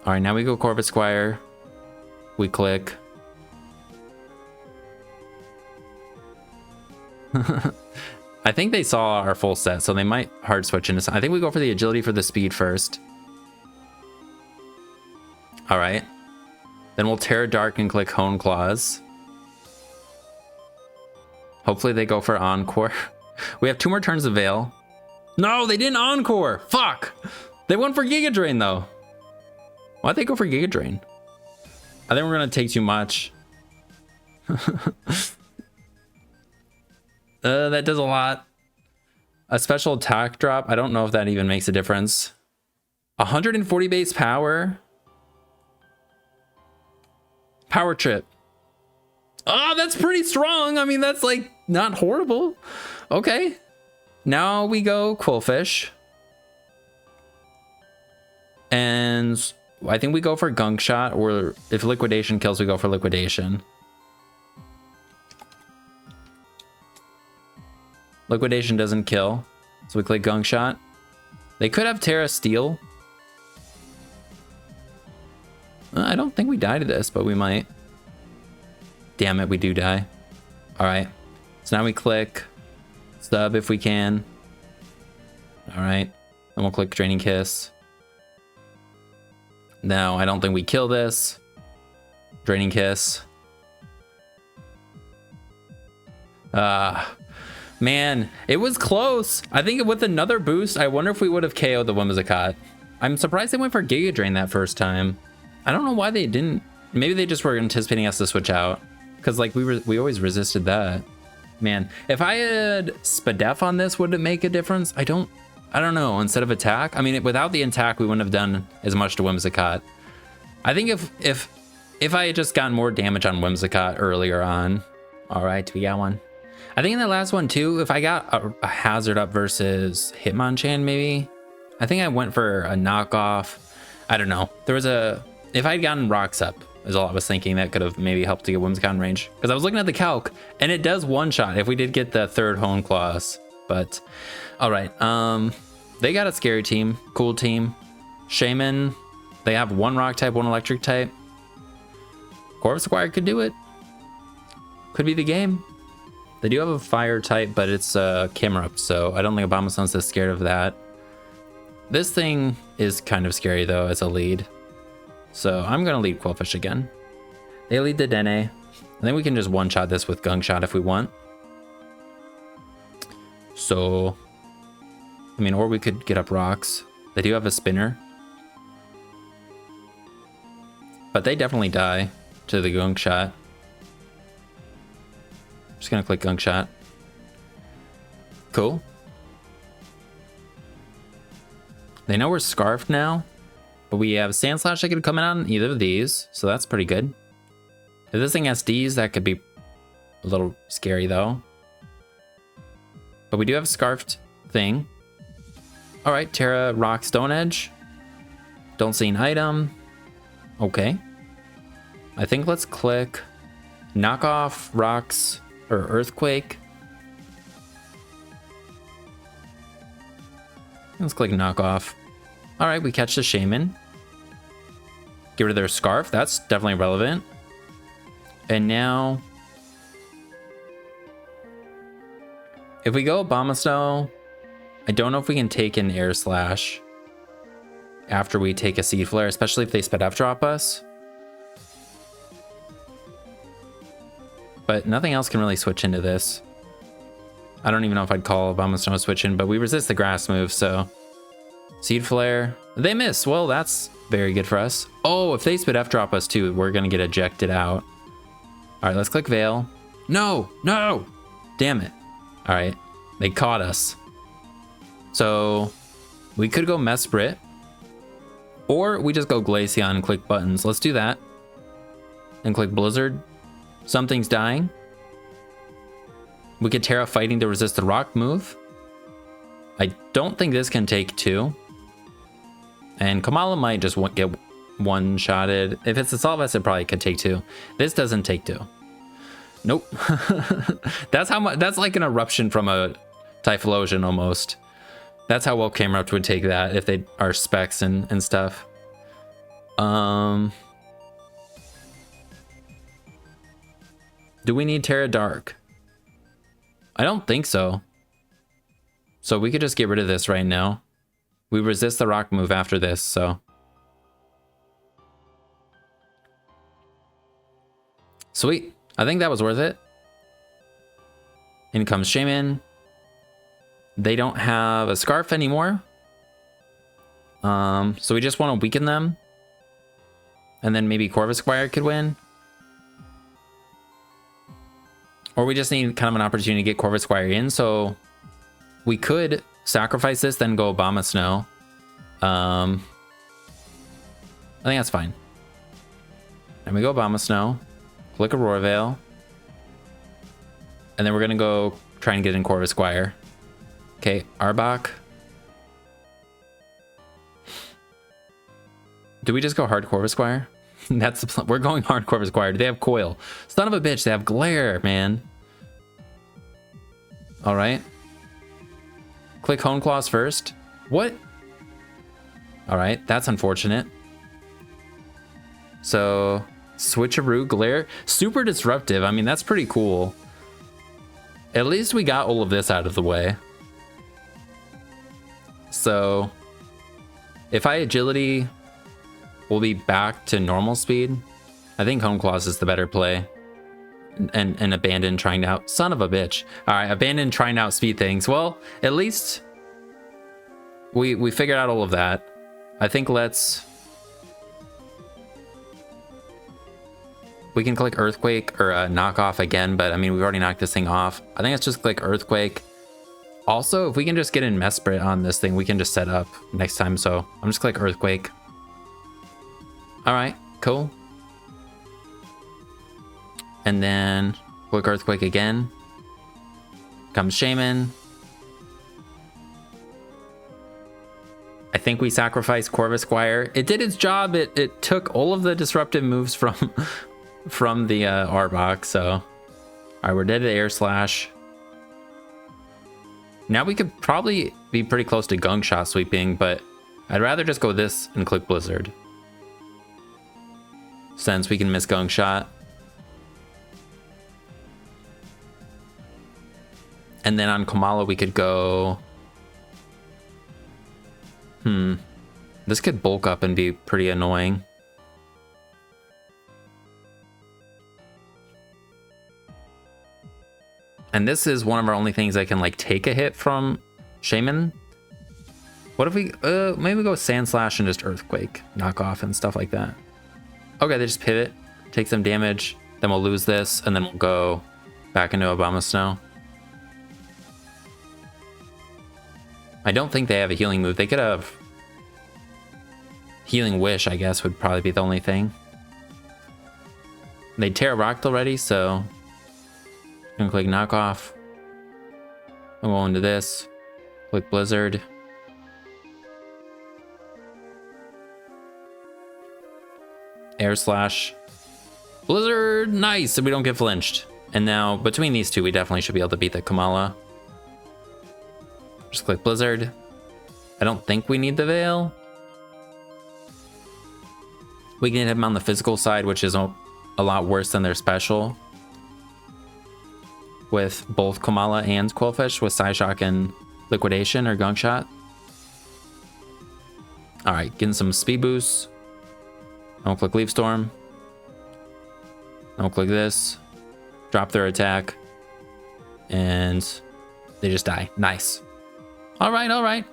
All right, now we go Corvisquire. We click. I think they saw our full set, so they might hard switch into... I think we go for the agility for the speed first. All right. Then we'll Terra Dark and click Hone Claws. Hopefully they go for Encore. We have 2 more turns of Veil. No, they didn't Encore. Fuck. They went for Giga Drain, though. Why'd they go for Giga Drain? I think we're going to take too much. That does a lot. A special attack drop. I don't know if that even makes a difference. 140 base power. Power trip. Oh, that's pretty strong. I mean, that's like not horrible. Okay. Now we go Quillfish. And I think we go for Gunk Shot, or if Liquidation kills, we go for Liquidation. Liquidation doesn't kill, so we click Gunk Shot. They could have Terra Steel. I don't think we die to this, but we might. Damn it, we do die. All right, so now we click Sub if we can. All right, then we'll click Draining Kiss. No, I don't think we kill this. Draining Kiss. Man, it was close. I think with another boost, I wonder if we would have KO'd the Whimsicott. I'm surprised they went for Giga Drain that first time. I don't know why they didn't. Maybe they just were anticipating us to switch out. Because like we always resisted that. Man, if I had Spadef on this, would it make a difference? I don't know. Instead of attack, I mean, without the attack, we wouldn't have done as much to Whimsicott. I think if I had just gotten more damage on Whimsicott earlier on. All right, we got one. I think in the last one too, if I got a Hazard up versus Hitmonchan, maybe. I think I went for a knockoff. I don't know. There was if I had gotten Rocks up, is all I was thinking, that could have maybe helped to get Whimsicott in range. Because I was looking at the calc, and it does one shot if we did get the third Hone Claws. But all right, they got a scary team, cool team. Shaman, they have one rock type, one electric type. Corvisquire could do it. Could be the game. They do have a fire type, but it's Camerupt, so I don't think Abomasnone's so scared of that. This thing is kind of scary though as a lead. So I'm gonna lead Quillfish again. They lead the Dene. I think we can just one-shot this with Gunk Shot if we want. So, I mean, or we could get up rocks. They do have a spinner. But they definitely die to the Gunk Shot. Just gonna click Gunk Shot. Cool. They know we're Scarfed now, but we have Sand Slash that could come in on either of these, so that's pretty good. If this thing has D's, that could be a little scary though. But we do have a Scarfed thing. All right, Terra Rock Stone Edge. Don't see an item. Okay. I think let's click knock off Rocks or Earthquake. Let's click knock off. All right, we catch the Shaman. Get rid of their Scarf. That's definitely relevant. And now, if we go Abomasnow, I don't know if we can take an Air Slash after we take a Seed Flare, especially if they sped up drop us. But nothing else can really switch into this. I don't even know if I'd call Abomasnow a switch in, but we resist the grass move, so. Seed Flare. They miss. Well, that's very good for us. Oh, if they spit F drop us too, we're gonna get ejected out. All right, let's click Veil. No, no, damn it. All right, they caught us. So we could go Mesprit, or we just go Glaceon and click buttons. Let's do that. And click Blizzard. Something's dying. We could Terra Fighting to resist the rock move. I don't think this can take two. And Kamala might just get one-shotted. If it's a Solvest, it probably could take two. This doesn't take two. Nope. That's how much. That's like an eruption from a Typhlosion almost. That's how well Camerupt would take that if they are specs and stuff. Do we need Terra Dark? I don't think so. So we could just get rid of this right now. We resist the rock move after this, so. Sweet. I think that was worth it. In comes Shaman. They don't have a Scarf anymore. So we just want to weaken them. And then maybe Corvisquire could win. Or we just need kind of an opportunity to get Corvisquire in, so we could sacrifice this, then go Obama Snow. I think that's fine. And we go Obama Snow, click Aurora Veil, and then we're gonna go try and get in Corvisquire. Okay, Arbok. Do we just go hard Corvisquire? That's the plan. We're going hard Corvisquire. Do they have Coil? Son of a bitch, they have Glare, man. All right. Click Hone Claws first. What? All right, that's unfortunate. So, Switcheroo, Glare. Super disruptive. I mean, that's pretty cool. At least we got all of this out of the way. So, if I agility, we'll be back to normal speed. I think Home Claws is the better play. And abandon trying to out. Son of a bitch. All right, abandon trying to outspeed things. Well, at least we figured out all of that. I think we can click Earthquake or knock off again, but I mean, we've already knocked this thing off. I think let's just click Earthquake. Also, if we can just get in Mesprit on this thing, we can just set up next time. So I'm just click Earthquake. All right, cool. And then click Earthquake again. Comes Shaman. I think we sacrificed Corvisquire. It did its job. It took all of the disruptive moves from the Arbok. So, all right, we're dead at Air Slash. Now we could probably be pretty close to Gunk Shot sweeping, but I'd rather just go this and click Blizzard, since we can miss Gunk Shot. And then on Kamala we could go... This could bulk up and be pretty annoying. And this is one of our only things that can like take a hit from Shaman. What if we maybe we go Sand Slash and just Earthquake, knock off and stuff like that. Okay, they just pivot, take some damage, then we'll lose this, and then we'll go back into Obama Snow. I don't think they have a healing move. They could have Healing Wish, I guess, would probably be the only thing. They Terra Rocked already, so I'm gonna click knock off. I'm going to this. Click Blizzard. Air Slash. Blizzard, nice, so we don't get flinched. And now between these two, we definitely should be able to beat the Kamala. Just click Blizzard. I don't think we need the Veil. We can hit him on the physical side, which is a lot worse than their special. With both Kamala and Quillfish, with Psyshock and Liquidation or Gunk Shot. Alright, getting some speed boosts. Don't click Leaf Storm. Don't click this. Drop their attack. And they just die. Nice. Alright, alright.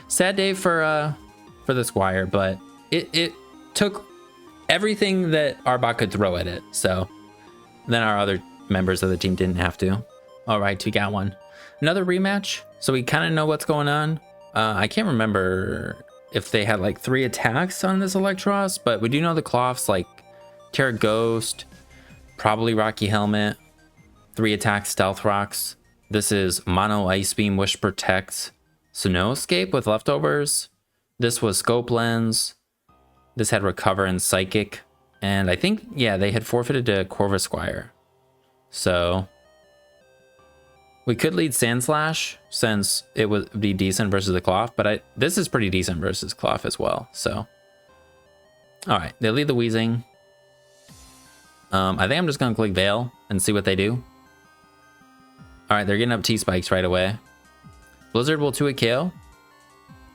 Sad day for the Squire, but it took everything that Arbok could throw at it. So then our other members of the team didn't have to. Alright, we got one. Another rematch. So we kind of know what's going on. I can't remember if they had like 3 attacks on this Electros, but we do know the Cloths like Terra Ghost, probably Rocky Helmet, 3 attacks, Stealth Rocks. This is Mono Ice Beam, Wish Protect, Snow Escape with leftovers. This was Scope Lens. This had Recover and Psychic. And I think, yeah, they had forfeited to Corvisquire. So we could lead Sand Slash since it would be decent versus the Cloth, but this is pretty decent versus Cloth as well. So, all right, they lead the Wheezing. I think I'm just gonna click Veil and see what they do. All right, they're getting up T-Spikes right away. Blizzard will 2-hit KO.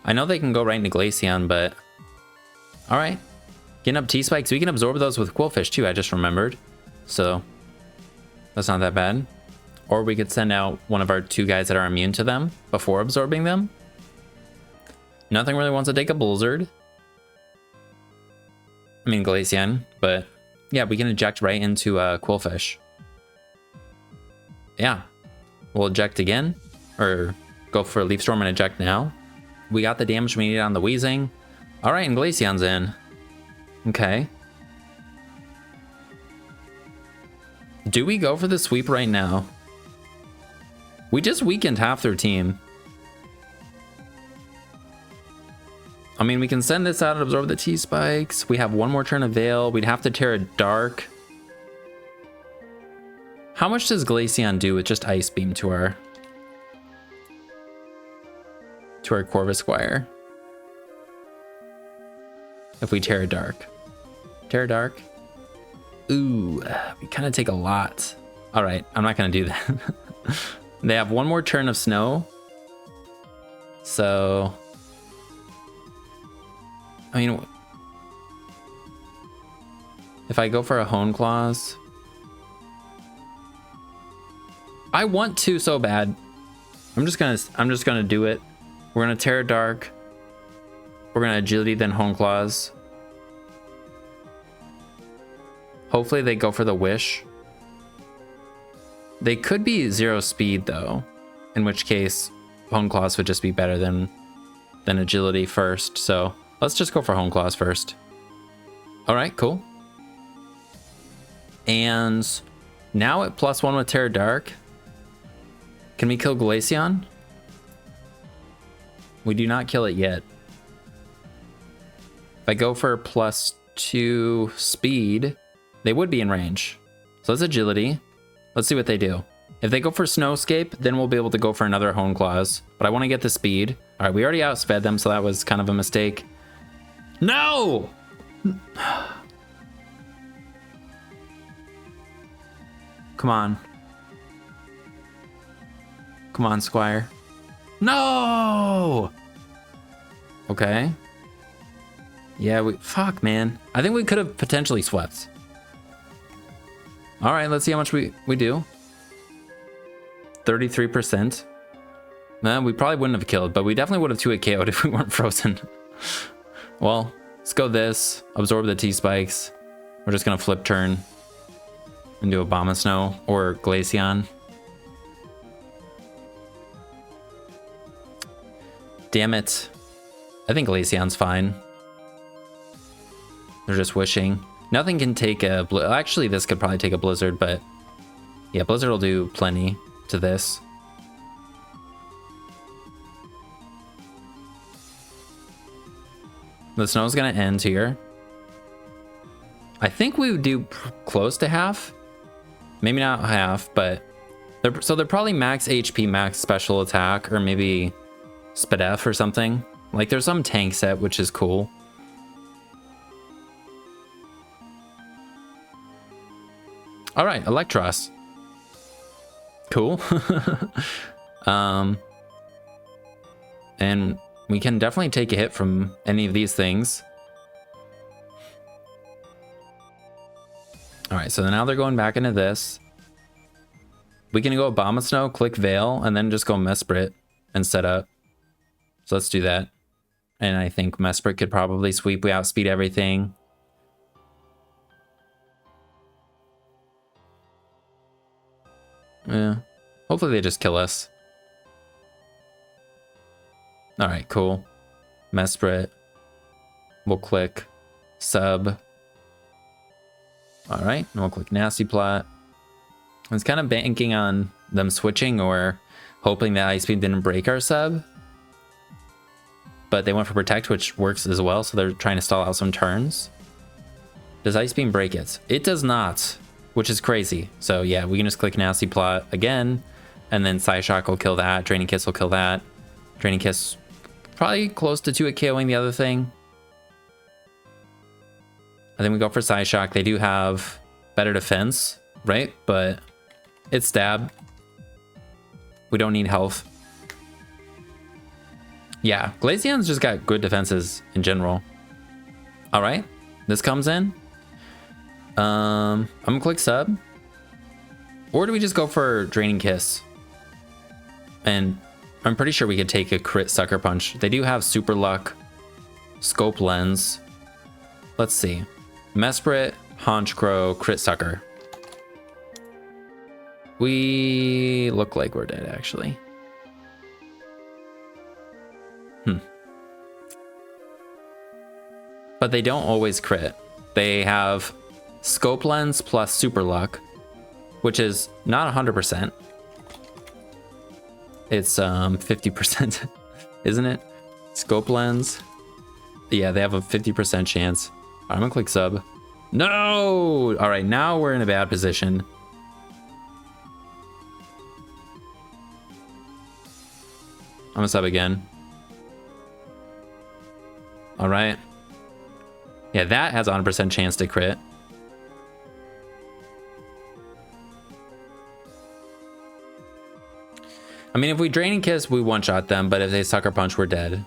I know they can go right into Glaceon, but all right, getting up T-Spikes. We can absorb those with Quillfish too, I just remembered. So that's not that bad. Or we could send out one of our 2 guys that are immune to them before absorbing them. Nothing really wants to take a Blizzard. I mean Glaceon, but yeah, we can eject right into Quillfish. Yeah, we'll eject again, or Go for Leaf Storm and eject now. We got the damage we needed on the Weezing. All right, and Glaceon's in. Okay. Do we go for the sweep right now? We just weakened half their team. I mean, we can send this out and absorb the T-Spikes. We have one more turn of Veil. We'd have to tear a Dark. How much does Glaceon do with just Ice Beam to our Corvisquire? If we tear a Dark. Tear a Dark? Ooh, we kind of take a lot. All right, I'm not going to do that. They have one more turn of Snow. So... I mean, if I go for a Hone Claws, I want to so bad. I'm just gonna do it. We're gonna Terra Dark. We're gonna Agility, then Hone Claws. Hopefully they go for the Wish. They could be 0 speed though, in which case Hone Claws would just be better than Agility first. So let's just go for Hone Claws first. All right, cool. And now at +1 with Terra Dark, can we kill Glaceon? We do not kill it yet. If I go for +2 speed, they would be in range. So that's Agility. Let's see what they do. If they go for Snowscape, then we'll be able to go for another Hone Claws. But I want to get the speed. All right, we already outsped them, so that was kind of a mistake. No! Come on. Come on, Squire. No! Okay. Yeah, fuck, man. I think we could have potentially swept. All right, let's see how much we do. 33%. Man, we probably wouldn't have killed, but we definitely would have 2-hit KO'd if we weren't frozen. Well, let's go this. Absorb the T-Spikes. We're just gonna flip turn and do a Abomasnow or Glaceon. Damn it. I think Glaceon's fine. They're just wishing. Nothing can take a... Actually, this could probably take a Blizzard, but... Yeah, Blizzard will do plenty to this. The snow's gonna end here. I think we would do close to half. Maybe not half, but... they're probably max HP, max special attack, or maybe Spadef or something. Like, there's some tank set, which is cool. All right, Electros. Cool. And we can definitely take a hit from any of these things. All right, so now they're going back into this. We can go Abomasnow, click Veil, and then just go Mesprit and set up. So let's do that. And I think Mesprit could probably sweep. We outspeed everything. Yeah. Hopefully they just kill us. All right, cool. Mesprit. We'll click Sub. All right, and we'll click Nasty Plot. I was kind of banking on them switching or hoping that Ice Beam didn't break our Sub. But they went for Protect, which works as well, so they're trying to stall out some turns. Does Ice Beam break it? It does not, which is crazy. So yeah, we can just click Nasty Plot again, and then Psyshock will kill that, Draining Kiss will kill that. Draining Kiss probably close to 2 at KOing the other thing. I think we go for Psyshock. They do have better defense, right? But it's stab. We don't need health. Yeah, Glaceon's just got good defenses in general. All right, this comes in. I'm gonna click Sub. Or do we just go for Draining Kiss? And I'm pretty sure we could take a crit Sucker Punch. They do have Super Luck, Scope Lens. Let's see. Mesprit, Honchkrow, crit Sucker. We look like we're dead, actually. but they don't always crit. They have Scope Lens plus Super Luck, which is not 100%. It's 50%, isn't it? Scope Lens. Yeah, they have a 50% chance. I'm gonna click sub. No! All right, now we're in a bad position. I'm gonna sub again. All right. Yeah, that has a 100% chance to crit. I mean, if we Draining Kiss, we one-shot them, but if they Sucker Punch, we're dead.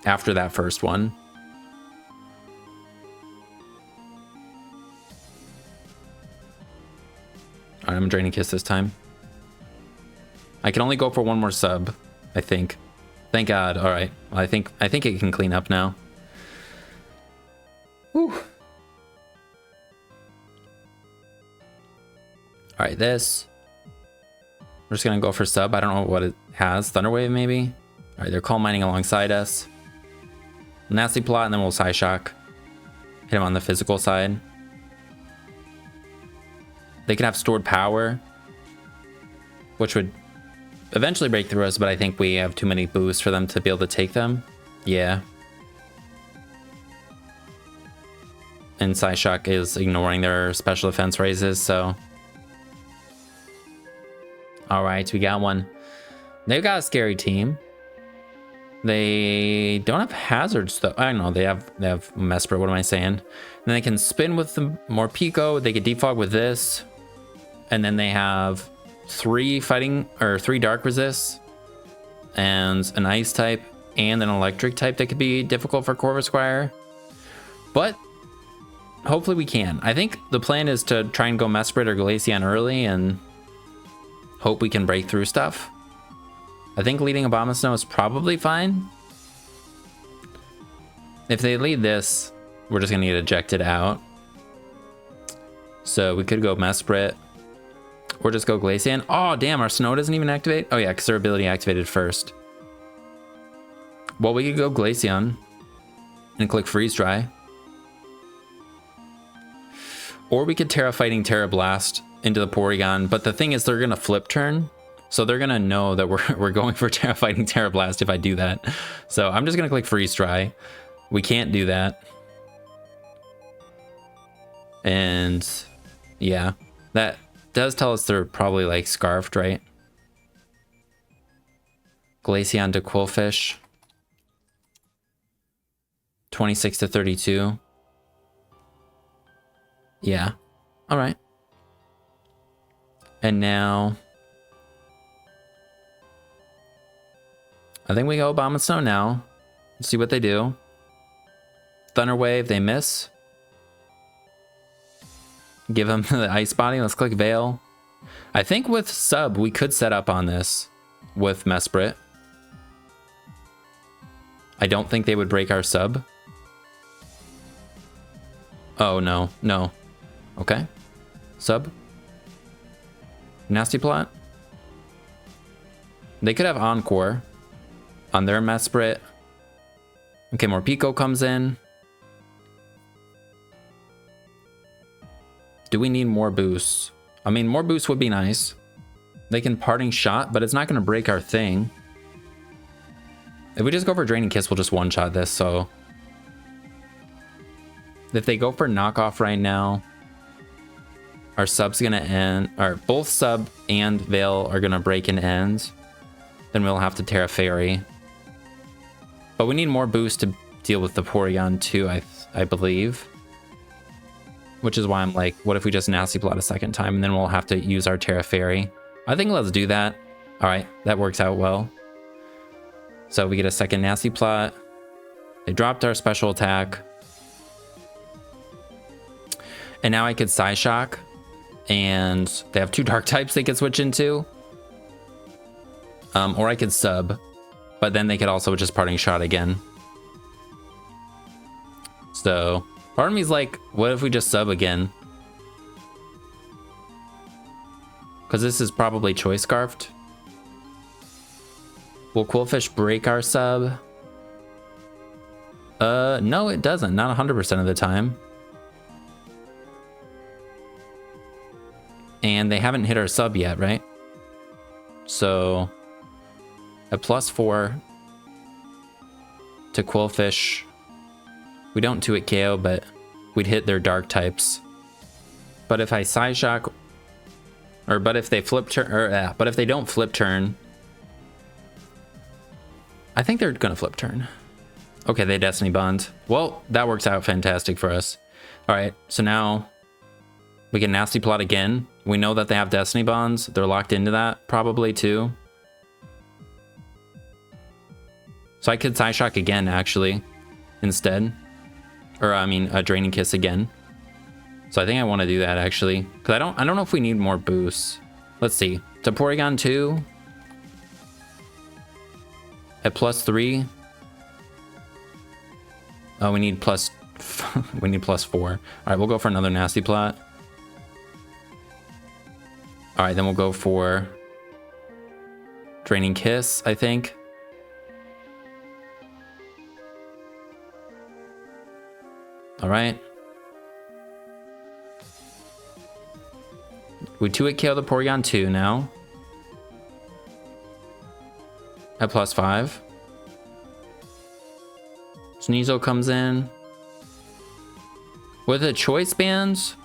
After that first one. All right, I'm Draining Kiss this time. I can only go for one more sub, I think. Thank God. All right. Well, I think it can clean up now. Whew. All right, this. We're just gonna go for sub. I don't know what it has. Thunder Wave, maybe? All right, they're Coal Mining alongside us. Nasty Plot, and then we'll Psyshock. Hit him on the physical side. They can have Stored Power, which would eventually break through us, but I think we have too many boosts for them to be able to take them. Yeah. And Psyshock is ignoring their special defense raises, so. All right, we got one. They've got a scary team. They don't have hazards though. I don't know. They have Mesprit. What am I saying? And they can spin with the more Pico. They get defog with this, and then they have 3 dark resists and an ice type and an electric type that could be difficult for Corvisquire. But hopefully we can. I think the plan is to try and go Mesprit or Glaceon early and hope we can break through stuff. I think leading Abomasnow is probably fine. If they lead this, we're just gonna get ejected out. So we could go Mesprit or just go Glaceon. Oh, damn, our Snow doesn't even activate? Oh yeah, because their ability activated first. Well, we could go Glaceon and click Freeze Dry. Or we could Terra Fighting Terra Blast into the Porygon, but the thing is they're gonna flip turn, so they're gonna know that we're going for Terra Fighting Terra Blast if I do that. So I'm just gonna click Freeze Dry. We can't do that. And yeah, that does tell us they're probably like Scarfed, right? Glaceon to Quillfish. 26 to 32. Yeah. All right. And now I think we go Abomasnow now. Let's see what they do. Thunder Wave, they miss. Give them the Ice Body. Let's click Veil. I think with sub, we could set up on this with Mesprit. I don't think they would break our sub. Oh, no. No. Okay. Sub. Nasty Plot. They could have Encore on their Mesprit. Okay, more Pico comes in. Do we need more boosts? I mean, more boosts would be nice. They can Parting Shot, but it's not going to break our thing. If we just go for Draining Kiss, we'll just one-shot this, so. If they go for Knockoff right now, our sub's going to end, or both sub and Veil are going to break and end. Then we'll have to Terra Fairy. But we need more boost to deal with the Porygon too, I believe. Which is why I'm like, what if we just Nasty Plot a second time and then we'll have to use our Terra Fairy? I think let's do that. All right, that works out well. So we get a second Nasty Plot. They dropped our special attack. And now I could Psyshock. And they have 2 dark types they could switch into. Or I could sub. But then they could also just Parting Shot again. So part of me is like, what if we just sub again? Because this is probably Choice Scarfed. Will Quillfish break our sub? No, it doesn't. Not 100% of the time. And they haven't hit our sub yet, right? So at +4 to Quillfish, we don't 2-hit KO, but we'd hit their dark types. But if I Side Shock, but if they flip turn, but if they don't flip turn, I think they're gonna flip turn. Okay, they Destiny Bond. Well, that works out fantastic for us. All right, so now we can Nasty Plot again. We know that they have Destiny Bonds. They're locked into that probably too. So I could Side Shock again, actually, instead. Or I mean, a Draining Kiss again. So I think I want to do that actually, because I don't know if we need more boosts. Let's see. To Porygon 2 at +3. Oh, we need we need +4. All right, we'll go for another Nasty Plot. All right, then we'll go for Draining Kiss, I think. All right. We 2-hit KO the Porygon 2 now. At +5. Sneasel comes in. With a Choice Bands.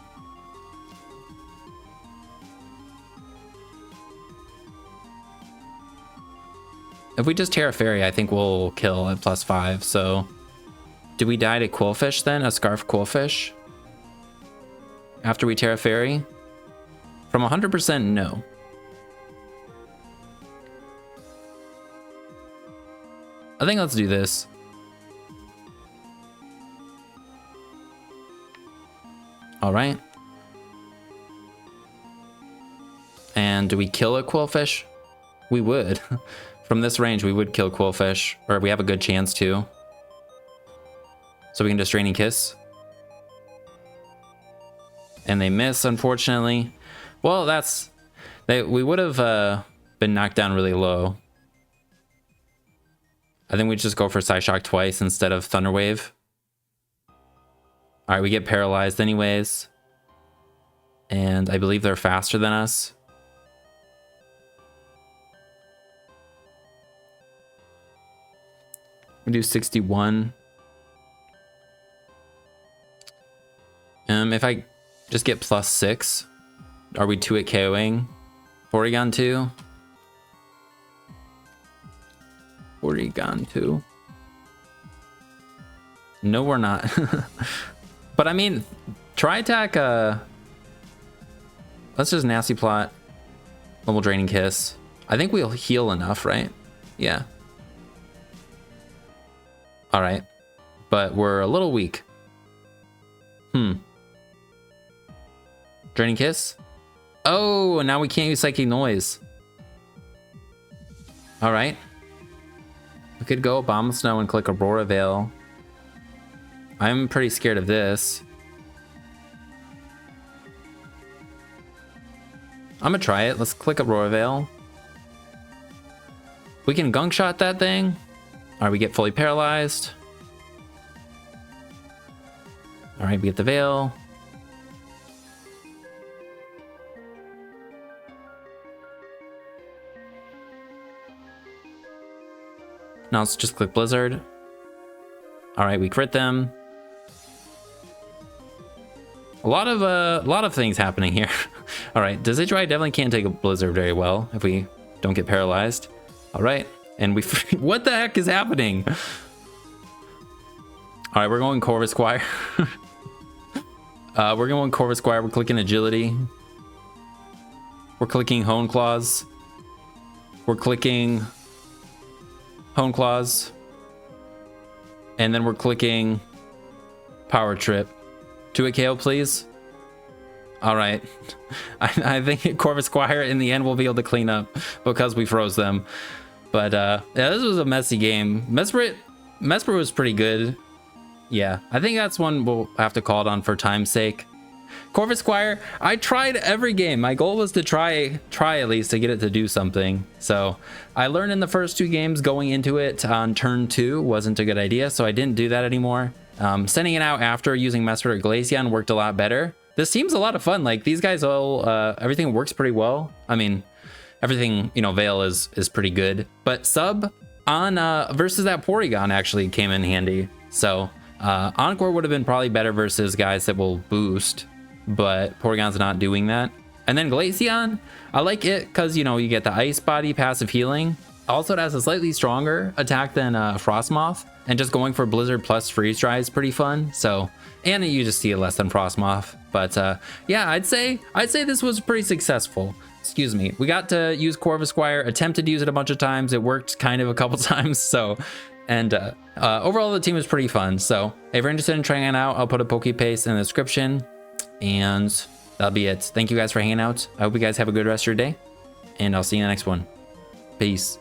If we just Terra Fairy, I think we'll kill at +5, so... Do we die to Quillfish then? A Scarf Quillfish? After we Terra Fairy? From 100%, no. I think let's do this. All right. And do we kill a Quillfish? We would. From this range, we would kill Quillfish, or we have a good chance to. So we can just Draining Kiss. And they miss, unfortunately. Well, we would have been knocked down really low. I think we just go for Side Shock twice instead of Thunder Wave. All right, we get paralyzed anyways. And I believe they're faster than us. We do 61. If I just get +6, are we 2-hit KOing Porygon 2? Porygon 2. No, we're not. But I mean, Tri-Attack, let's just Nasty Plot. Level Draining Kiss. I think we'll heal enough, right? Yeah. All right. But we're a little weak. Draining Kiss? Oh, now we can't use Psychic Noise. All right. We could go Bomb Snow and click Aurora Veil. I'm pretty scared of this. I'm gonna try it. Let's click Aurora Veil. We can Gunk Shot that thing. All right, we get fully paralyzed. All right, we get the Veil. Now let's just click Blizzard. All right, we crit them. A lot of things happening here. All right, Decidueye definitely can't take a Blizzard very well if we don't get paralyzed. All right, and we what the heck is happening? All right, we're going Corvisquire. We're going Corvisquire. We're clicking Agility. We're clicking Hone Claws. We're clicking Hone Claws. And then we're clicking Power Trip. 2-hit KO, please. All right. I think Corvisquire in the end will be able to clean up because we froze them. But yeah, this was a messy game. Mesprit was pretty good. Yeah, I think that's one we'll have to call it on for time's sake. Corvisquire, I tried every game. My goal was to try at least to get it to do something. So I learned in the first 2 games going into it on turn 2 wasn't a good idea, so I didn't do that anymore. Sending it out after using Mesprit or Glaceon worked a lot better. This team's a lot of fun. Like, these guys all, everything works pretty well. I mean, everything, you know, Veil is pretty good, but sub on versus that Porygon actually came in handy. So Encore would have been probably better versus guys that will boost, but Porygon's not doing that. And then Glaceon, I like it because, you know, you get the Ice Body passive healing. Also, it has a slightly stronger attack than Frostmoth, and just going for Blizzard plus Freeze Dry is pretty fun. So, and you just see it less than Frostmoth. But yeah, I'd say this was pretty successful. Excuse me. We got to use Corvisquire, attempted to use it a bunch of times. It worked kind of a couple times. So, and overall the team was pretty fun. So if you're interested in trying it out, I'll put a Pokepaste in the description, and that'll be it. Thank you guys for hanging out. I hope you guys have a good rest of your day, and I'll see you in the next one. Peace.